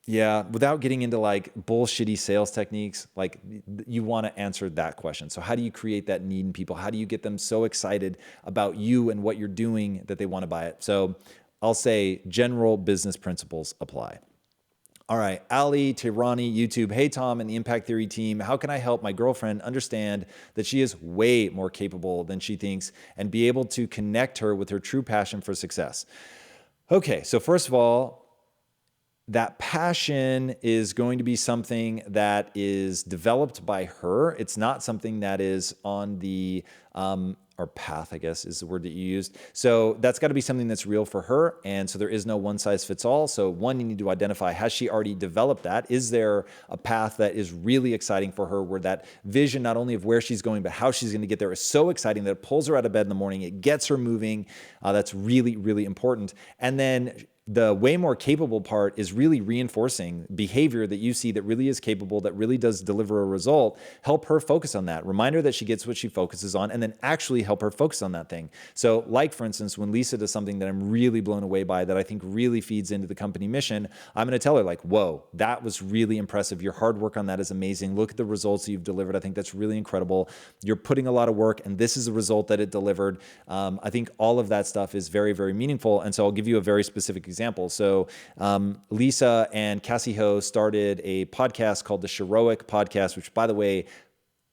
Speaker 1: Yeah, without getting into like bullshitty sales techniques, like you want to answer that question. So how do you create that need in people? How do you get them so excited about you and what you're doing that they want to buy it? So I'll say general business principles apply. All right, Ali Tirani, YouTube. Hey, Tom and the Impact Theory team. How can I help my girlfriend understand that she is way more capable than she thinks and be able to connect her with her true passion for success? Okay, so first of all, that passion is going to be something that is developed by her. It's not something that is on the, or path, I guess is the word that you used. So that's got to be something that's real for her. And so there is no one size fits all. So one, you need to identify, has she already developed that? Is there a path that is really exciting for her, where that vision, not only of where she's going, but how she's going to get there, is so exciting that it pulls her out of bed in the morning. It gets her moving. That's really, really important. And then the way more capable part is really reinforcing behavior that you see that really is capable, that really does deliver a result. Help her focus on that. Remind her that she gets what she focuses on, and then actually help her focus on that thing. So like, for instance, when Lisa does something that I'm really blown away by, that I think really feeds into the company mission, I'm going to tell her like, whoa, that was really impressive. Your hard work on that is amazing. Look at the results that you've delivered. I think that's really incredible. You're putting a lot of work, and this is the result that it delivered. I think all of that stuff is very, very meaningful. And so I'll give you a very specific example. So Lisa and Cassie Ho started a podcast called the Sheroic Podcast, which, by the way,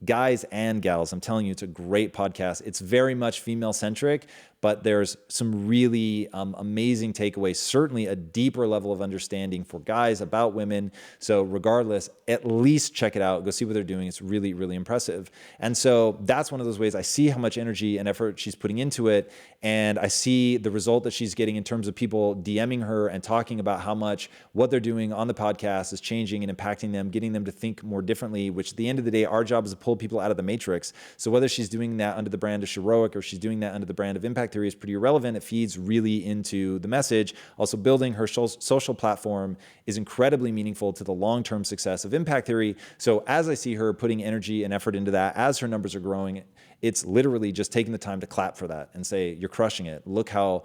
Speaker 1: guys and gals, I'm telling you, it's a great podcast. It's very much female centric, but there's some really amazing takeaways, certainly a deeper level of understanding for guys about women. So regardless, at least check it out. Go see what they're doing. It's really, really impressive. And so that's one of those ways I see how much energy and effort she's putting into it. And I see the result that she's getting in terms of people DMing her and talking about how much what they're doing on the podcast is changing and impacting them, getting them to think more differently, which at the end of the day, our job is to pull people out of the matrix. So whether she's doing that under the brand of Heroic or she's doing that under the brand of Impact Theory is pretty irrelevant. It feeds really into the message. Also, building her social platform is incredibly meaningful to the long-term success of Impact Theory. So as I see her putting energy and effort into that, as her numbers are growing, it's literally just taking the time to clap for that and say, you're crushing it. Look how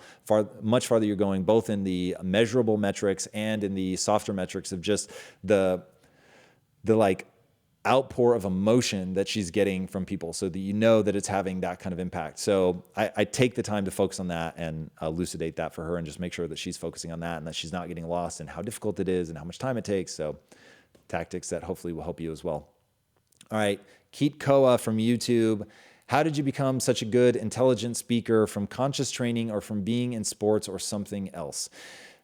Speaker 1: much farther you're going, both in the measurable metrics and in the softer metrics of just the like outpour of emotion that she's getting from people, so that you know that it's having that kind of impact. So I take the time to focus on that and elucidate that for her and just make sure that she's focusing on that and that she's not getting lost in how difficult it is and how much time it takes. So tactics that hopefully will help you as well. All right, Keat Koa from YouTube. How did you become such a good, intelligent speaker, from conscious training or from being in sports or something else?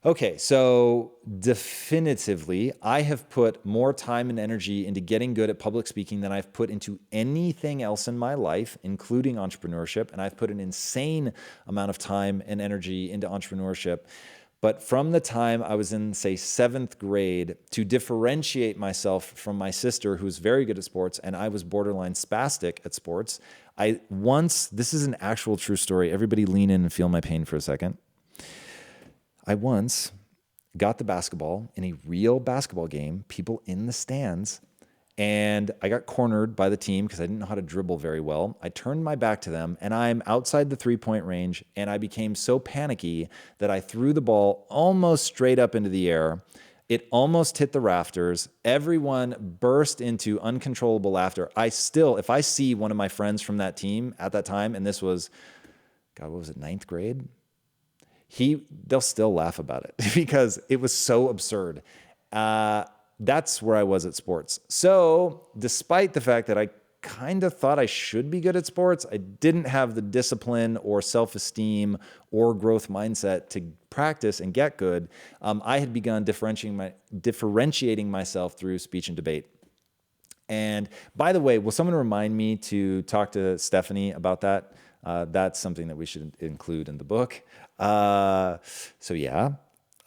Speaker 1: Okay, so definitively, I have put more time and energy into getting good at public speaking than I've put into anything else in my life, including entrepreneurship. And I've put an insane amount of time and energy into entrepreneurship. But from the time I was in, say, 7th grade, to differentiate myself from my sister, who's very good at sports, and I was borderline spastic at sports, this is an actual true story. Everybody lean in and feel my pain for a second. I once got the basketball in a real basketball game, people in the stands, and I got cornered by the team because I didn't know how to dribble very well. I turned my back to them, and I'm outside the three-point range, and I became so panicky that I threw the ball almost straight up into the air. It almost hit the rafters. Everyone burst into uncontrollable laughter. If I see one of my friends from that team at that time, and this was, God, what was it, 9th grade? They'll still laugh about it because it was so absurd. That's where I was at sports. So despite the fact that I kind of thought I should be good at sports, I didn't have the discipline or self-esteem or growth mindset to practice and get good. I had begun differentiating myself through speech and debate. And by the way, will someone remind me to talk to Stephanie about that? That's something that we should include in the book. That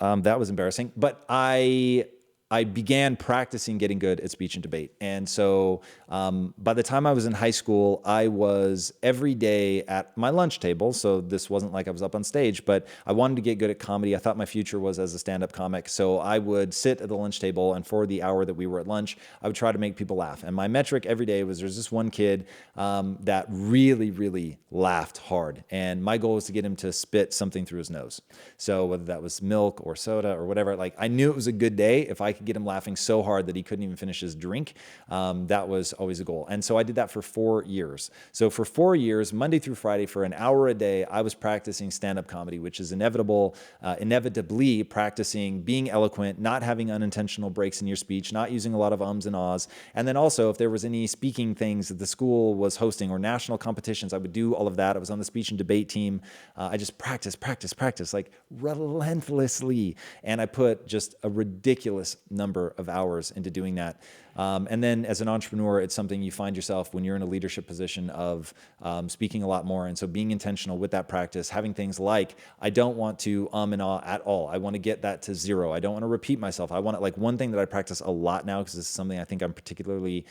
Speaker 1: was embarrassing. But I began practicing getting good at speech and debate. And so by the time I was in high school, I was every day at my lunch table. So this wasn't like I was up on stage, but I wanted to get good at comedy. I thought my future was as a stand-up comic. So I would sit at the lunch table, and for the hour that we were at lunch, I would try to make people laugh. And my metric every day was there's this one kid that really, really laughed hard. And my goal was to get him to spit something through his nose. So whether that was milk or soda or whatever, like I knew it was a good day if I could get him laughing so hard that he couldn't even finish his drink. That was always a goal. And so I did that for 4 years. So for 4 years, Monday through Friday, for an hour a day, I was practicing stand-up comedy, which is inevitably practicing being eloquent, not having unintentional breaks in your speech, not using a lot of ums and ahs. And then also, if there was any speaking things that the school was hosting or national competitions, I would do all of that. I was on the speech and debate team. I just practice, like relentlessly. And I put just a ridiculous number of hours into doing that. And then as an entrepreneur, it's something you find yourself when you're in a leadership position of speaking a lot more. And so being intentional with that practice, having things like, I don't want to and ah at all. I want to get that to 0. I don't want to repeat myself. I want to, like, one thing that I practice a lot now, because this is something I think I'm particularly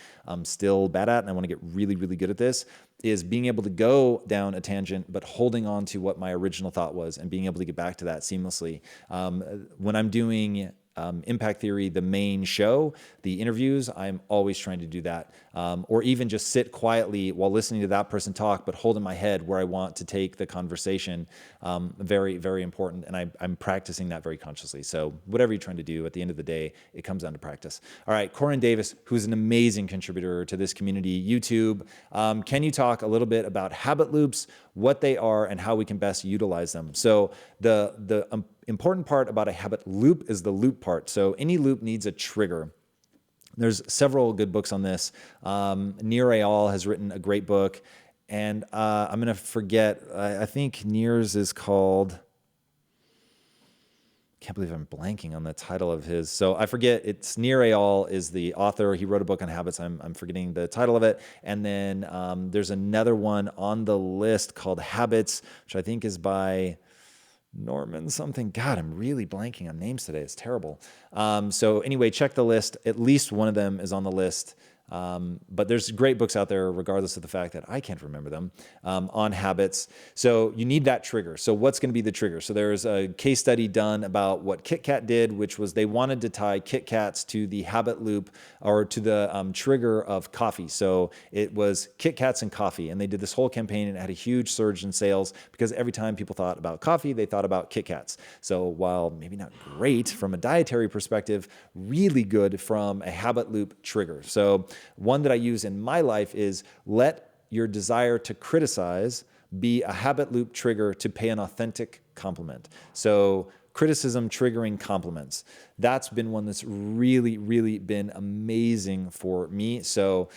Speaker 1: still bad at, and I want to get really, really good at this, is being able to go down a tangent, but holding on to what my original thought was and being able to get back to that seamlessly. When I'm doing Impact Theory, the main show, the interviews, I'm always trying to do that. Or even just sit quietly while listening to that person talk, but hold in my head where I want to take the conversation. Very, very important. And I'm practicing that very consciously. So whatever you're trying to do, at the end of the day, it comes down to practice. All right, Corin Davis, who's an amazing contributor to this community, YouTube. Can you talk a little bit about habit loops, what they are, and how we can best utilize them? So the important part about a habit loop is the loop part. So any loop needs a trigger. There's several good books on this. Nir Eyal has written a great book. And I'm going to forget. I think Near's is called... Can't believe I'm blanking on the title of his. So I forget. It's Nir Eyal is the author. He wrote a book on habits. I'm forgetting the title of it. And then there's another one on the list called Habits, which I think is by Norman something. God, I'm really blanking on names today. It's terrible. So anyway, check the list. At least one of them is on the list. But there's great books out there, regardless of the fact that I can't remember them, on habits. So you need that trigger. So what's going to be the trigger? So there's a case study done about what Kit Kat did, which was they wanted to tie Kit Kats to the habit loop or to the trigger of coffee. So it was Kit Kats and coffee. And they did this whole campaign and it had a huge surge in sales because every time people thought about coffee, they thought about Kit Kats. So while maybe not great from a dietary perspective, really good from a habit loop trigger. So one that I use in my life is let your desire to criticize be a habit loop trigger to pay an authentic compliment. So criticism triggering compliments. That's been one that's really, really been amazing for me. So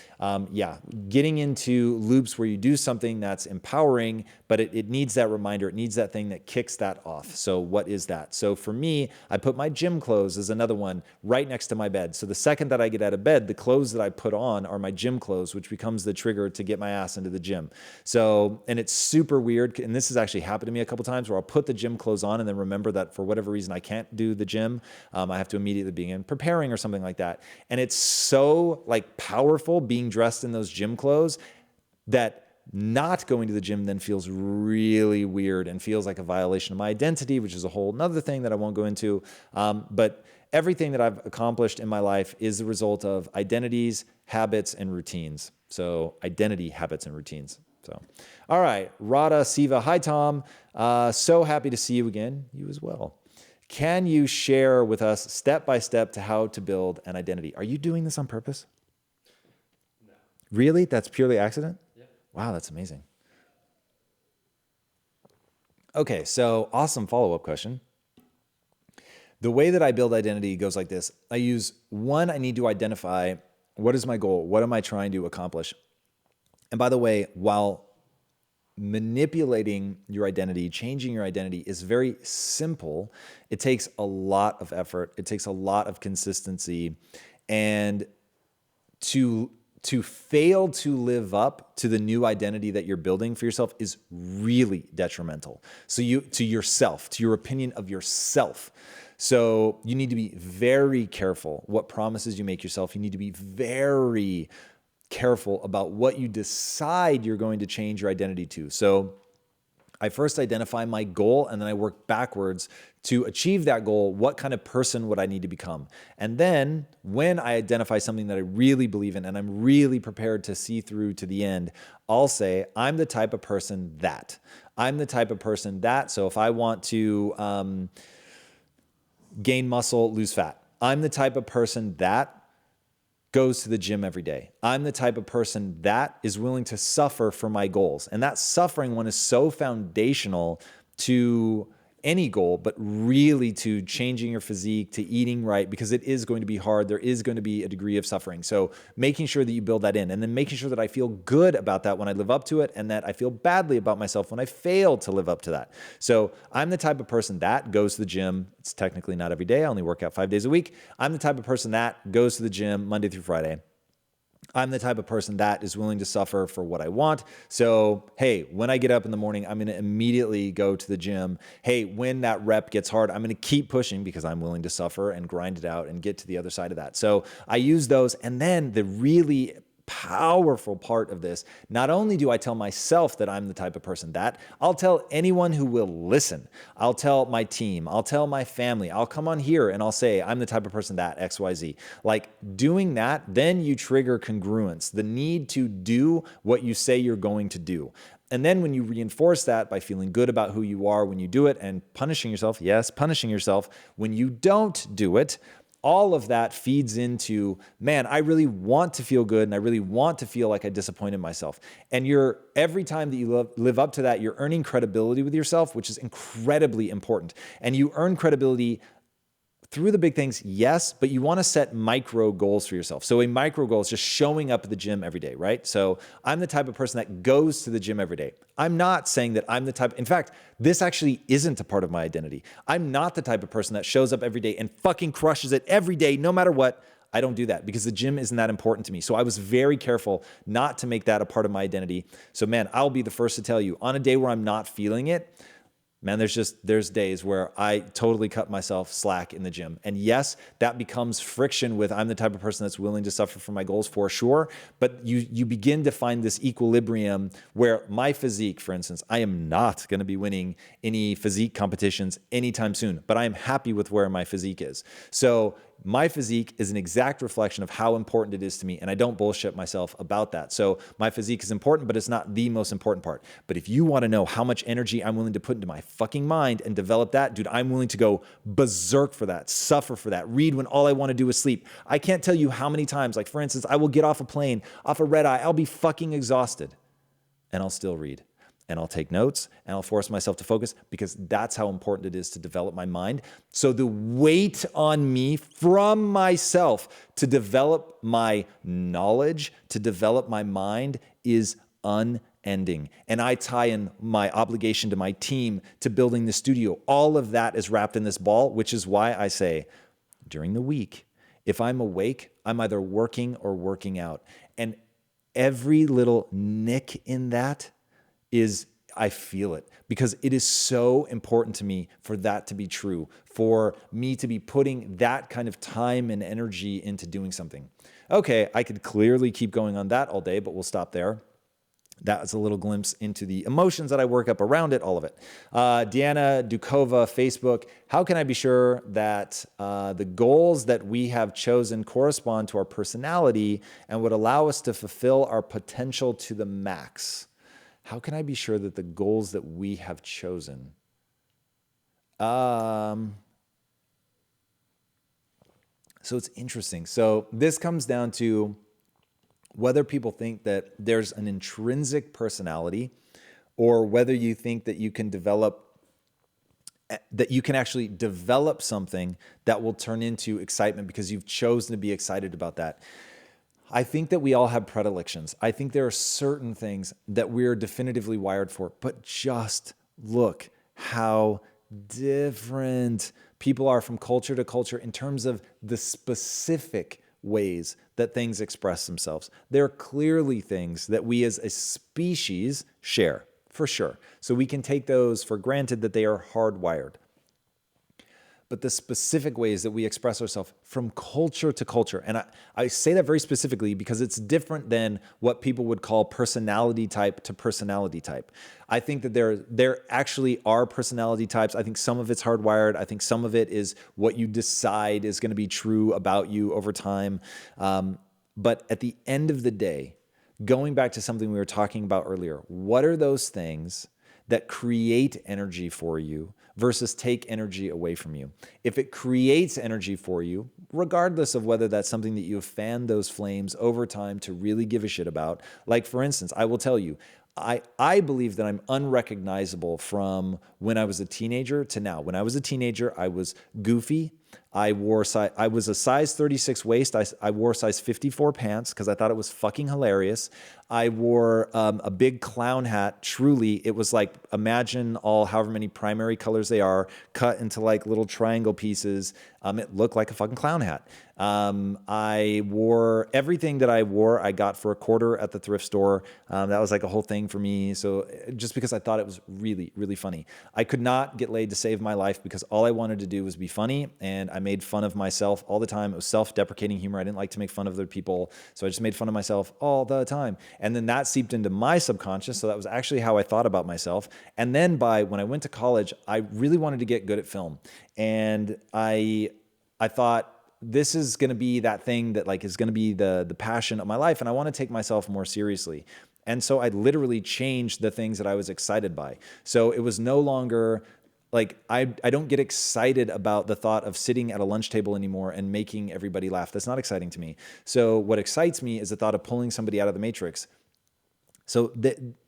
Speaker 1: getting into loops where you do something that's empowering, but it needs that reminder. It needs that thing that kicks that off. So what is that? So for me, I put my gym clothes as another one right next to my bed. So the second that I get out of bed, the clothes that I put on are my gym clothes, which becomes the trigger to get my ass into the gym. So, and it's super weird. And this has actually happened to me a couple times where I'll put the gym clothes on and then remember that for whatever reason I can't do the gym. I have to immediately begin preparing or something like that. And it's so like powerful being dressed in those gym clothes that not going to the gym then feels really weird and feels like a violation of my identity, which is a whole nother thing that I won't go into. But everything that I've accomplished in my life is the result of identities, habits, and routines. So identity, habits, and routines. So, all right, Radha Siva. Hi, Tom. So happy to see you again. You as well. Can you share with us step by step to how to build an identity? Are you doing this on purpose?
Speaker 2: No.
Speaker 1: Really? That's purely accident?
Speaker 2: Yeah.
Speaker 1: Wow, that's amazing. Okay, so awesome follow-up question. The way that I build identity goes like this. I need to identify what is my goal? What am I trying to accomplish? And by the way, while manipulating your identity, changing your identity is very simple, it takes a lot of effort. It takes a lot of consistency. And to fail to live up to the new identity that you're building for yourself is really detrimental. So to yourself, to your opinion of yourself. So you need to be very careful what promises you make yourself. You need to be very careful about what you decide you're going to change your identity to. So I first identify my goal and then I work backwards to achieve that goal. What kind of person would I need to become? And then when I identify something that I really believe in and I'm really prepared to see through to the end, I'll say, I'm the type of person that. I'm the type of person that. So if I want to gain muscle, lose fat, I'm the type of person that goes to the gym every day. I'm the type of person that is willing to suffer for my goals. And that suffering one is so foundational to any goal, but really to changing your physique, to eating right, because it is going to be hard. There is going to be a degree of suffering. So making sure that you build that in, and then making sure that I feel good about that when I live up to it, and that I feel badly about myself when I fail to live up to that. So I'm the type of person that goes to the gym. It's technically not every day. I only work out 5 days a week. I'm the type of person that goes to the gym Monday through Friday. I'm the type of person that is willing to suffer for what I want. So, hey, when I get up in the morning, I'm going to immediately go to the gym. Hey, when that rep gets hard, I'm going to keep pushing because I'm willing to suffer and grind it out and get to the other side of that. So I use those. And then the really powerful part of this, not only do I tell myself that I'm the type of person that, I'll tell anyone who will listen. I'll tell my team, I'll tell my family, I'll come on here and I'll say, I'm the type of person that XYZ. Like doing that, then you trigger congruence, the need to do what you say you're going to do. And then when you reinforce that by feeling good about who you are when you do it and punishing yourself, yes, punishing yourself when you don't do it, all of that feeds into, man, I really want to feel good and I really want to feel like I disappointed myself. And every time that you live up to that, you're earning credibility with yourself, which is incredibly important. And you earn credibility through the big things, yes, but you want to set micro goals for yourself. So a micro goal is just showing up at the gym every day, right? So I'm the type of person that goes to the gym every day. I'm not saying that I'm the type, in fact, this actually isn't a part of my identity. I'm not the type of person that shows up every day and fucking crushes it every day, no matter what. I don't do that because the gym isn't that important to me. So I was very careful not to make that a part of my identity. So man, I'll be the first to tell you, on a day where I'm not feeling it, man, there's days where I totally cut myself slack in the gym. And yes, that becomes friction with I'm the type of person that's willing to suffer for my goals for sure. But you begin to find this equilibrium where my physique, for instance, I am not going to be winning any physique competitions anytime soon, but I am happy with where my physique is. So my physique is an exact reflection of how important it is to me, and I don't bullshit myself about that. So my physique is important, but it's not the most important part. But if you want to know how much energy I'm willing to put into my fucking mind and develop that, dude, I'm willing to go berserk for that, suffer for that, read when all I want to do is sleep. I can't tell you how many times, like for instance, I will get off a plane, off a red eye, I'll be fucking exhausted, and I'll still read. And I'll take notes and I'll force myself to focus because that's how important it is to develop my mind. So the weight on me from myself to develop my knowledge, to develop my mind is unending. And I tie in my obligation to my team, to building the studio. All of that is wrapped in this ball, which is why I say during the week, if I'm awake, I'm either working or working out. And every little nick in that is I feel it because it is so important to me for that to be true, for me to be putting that kind of time and energy into doing something. Okay, I could clearly keep going on that all day, but we'll stop there. That was a little glimpse into the emotions that I work up around it, all of it. Deanna Dukova, Facebook. How can I be sure that the goals that we have chosen correspond to our personality and would allow us to fulfill our potential to the max? How can I be sure that the goals that we have chosen? So it's interesting. So this comes down to whether people think that there's an intrinsic personality or whether you think that you can actually develop something that will turn into excitement because you've chosen to be excited about that. I think that we all have predilections. I think there are certain things that we're definitively wired for, but just look how different people are from culture to culture in terms of the specific ways that things express themselves. There are clearly things that we as a species share, for sure. So we can take those for granted that they are hardwired. But the specific ways that we express ourselves from culture to culture. And I say that very specifically because it's different than what people would call personality type to personality type. I think that there actually are personality types. I think some of it's hardwired. I think some of it is what you decide is going to be true about you over time. But at the end of the day, going back to something we were talking about earlier, what are those things that create energy for you versus take energy away from you? If it creates energy for you, regardless of whether that's something that you have fanned those flames over time to really give a shit about, like for instance, I will tell you, I believe that I'm unrecognizable from when I was a teenager to now. When I was a teenager, I was goofy. I was a size 36 waist. I wore size 54 pants because I thought it was fucking hilarious. I wore a big clown hat. Truly, it was like, imagine however many primary colors they are cut into like little triangle pieces. It looked like a fucking clown hat. I wore everything that I wore, I got for $0.25 at the thrift store. That was like a whole thing for me. So just because I thought it was really, really funny. I could not get laid to save my life because all I wanted to do was be funny. And I made fun of myself all the time. It was self-deprecating humor. I didn't like to make fun of other people. So I just made fun of myself all the time. And then that seeped into my subconscious. So that was actually how I thought about myself. And then when I went to college, I really wanted to get good at film. And I thought, this is going to be that thing that like is going to be the passion of my life. And I want to take myself more seriously. And so I literally changed the things that I was excited by. So it was no longer like, I don't get excited about the thought of sitting at a lunch table anymore and making everybody laugh. That's not exciting to me. So what excites me is the thought of pulling somebody out of the matrix. So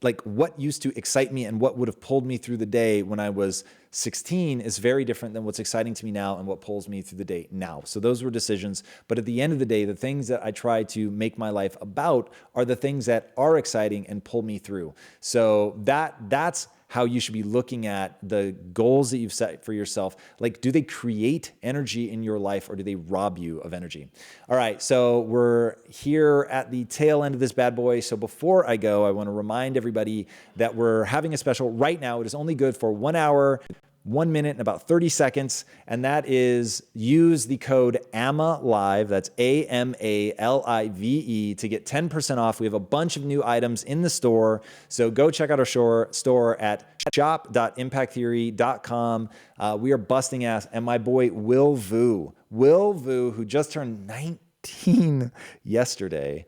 Speaker 1: like what used to excite me and what would have pulled me through the day when I was 16 is very different than what's exciting to me now and what pulls me through the day now. So those were decisions. But at the end of the day, the things that I try to make my life about are the things that are exciting and pull me through. So that's how you should be looking at the goals that you've set for yourself. Like, do they create energy in your life or do they rob you of energy? All right, so we're here at the tail end of this bad boy. So before I go, I want to remind everybody that we're having a special right now. It is only good for 1 hour, 1 minute and about 30 seconds. And that is use the code AMALIVE, that's AMALIVE, to get 10% off. We have a bunch of new items in the store. So go check out our store at shop.impacttheory.com. We are busting ass. And my boy, Will Vu, who just turned 19 yesterday,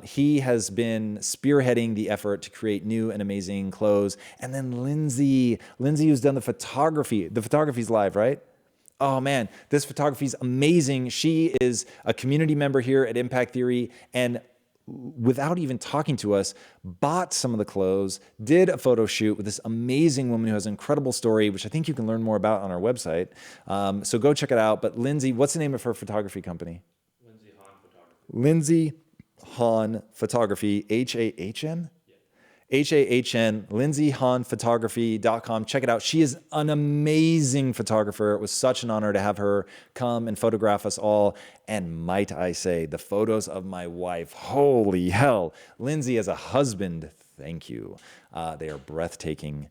Speaker 1: he has been spearheading the effort to create new and amazing clothes. And then Lindsay, who's done the photography. The photography's live, right? Oh man, this photography is amazing. She is a community member here at Impact Theory, and without even talking to us, bought some of the clothes, did a photo shoot with this amazing woman who has an incredible story, which I think you can learn more about on our website. So go check it out. But Lindsay, what's the name of her photography company?
Speaker 2: Lindsay Hahn Photography.
Speaker 1: Lindsay Hahn Photography, H-A-H-N? H-A-H-N, lindsayhahnphotography.com. Check it out. She is an amazing photographer. It was such an honor to have her come and photograph us all. And might I say, the photos of my wife, holy hell. Lindsay as a husband, thank you. They are breathtaking,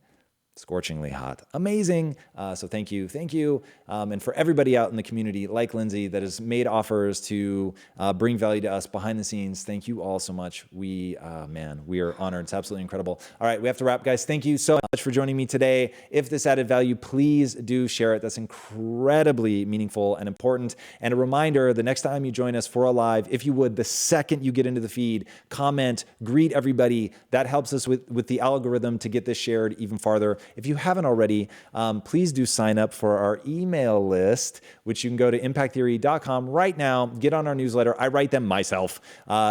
Speaker 1: scorchingly hot, amazing. So thank you. And for everybody out in the community like Lindsay that has made offers to bring value to us behind the scenes, thank you all so much. We are honored. It's absolutely incredible. All right, we have to wrap, guys. Thank you so much for joining me today. If this added value, please do share it. That's incredibly meaningful and important. And a reminder, the next time you join us for a live, if you would, the second you get into the feed, comment, greet everybody. That helps us with the algorithm to get this shared even farther. If you haven't already, please do sign up for our email list, which you can go to impacttheory.com right now. Get on our newsletter. I write them myself.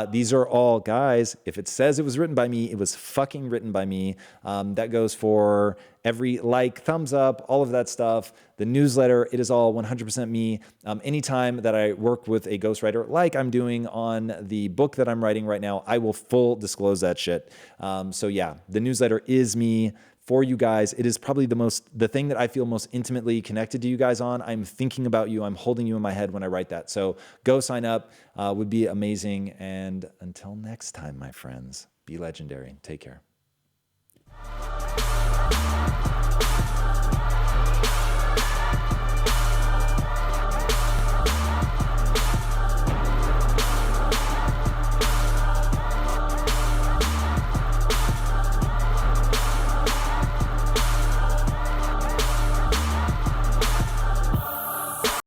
Speaker 1: These are all, guys, if it says it was written by me, it was fucking written by me. That goes for every like, thumbs up, all of that stuff. The newsletter, it is all 100% me. Anytime that I work with a ghostwriter, like I'm doing on the book that I'm writing right now, I will full disclose that shit. So yeah, the newsletter is me. For you guys, it is probably the thing that I feel most intimately connected to you guys on. I'm thinking about you. I'm holding you in my head when I write that. So go sign up, would be amazing. And until next time, my friends, be legendary. Take care.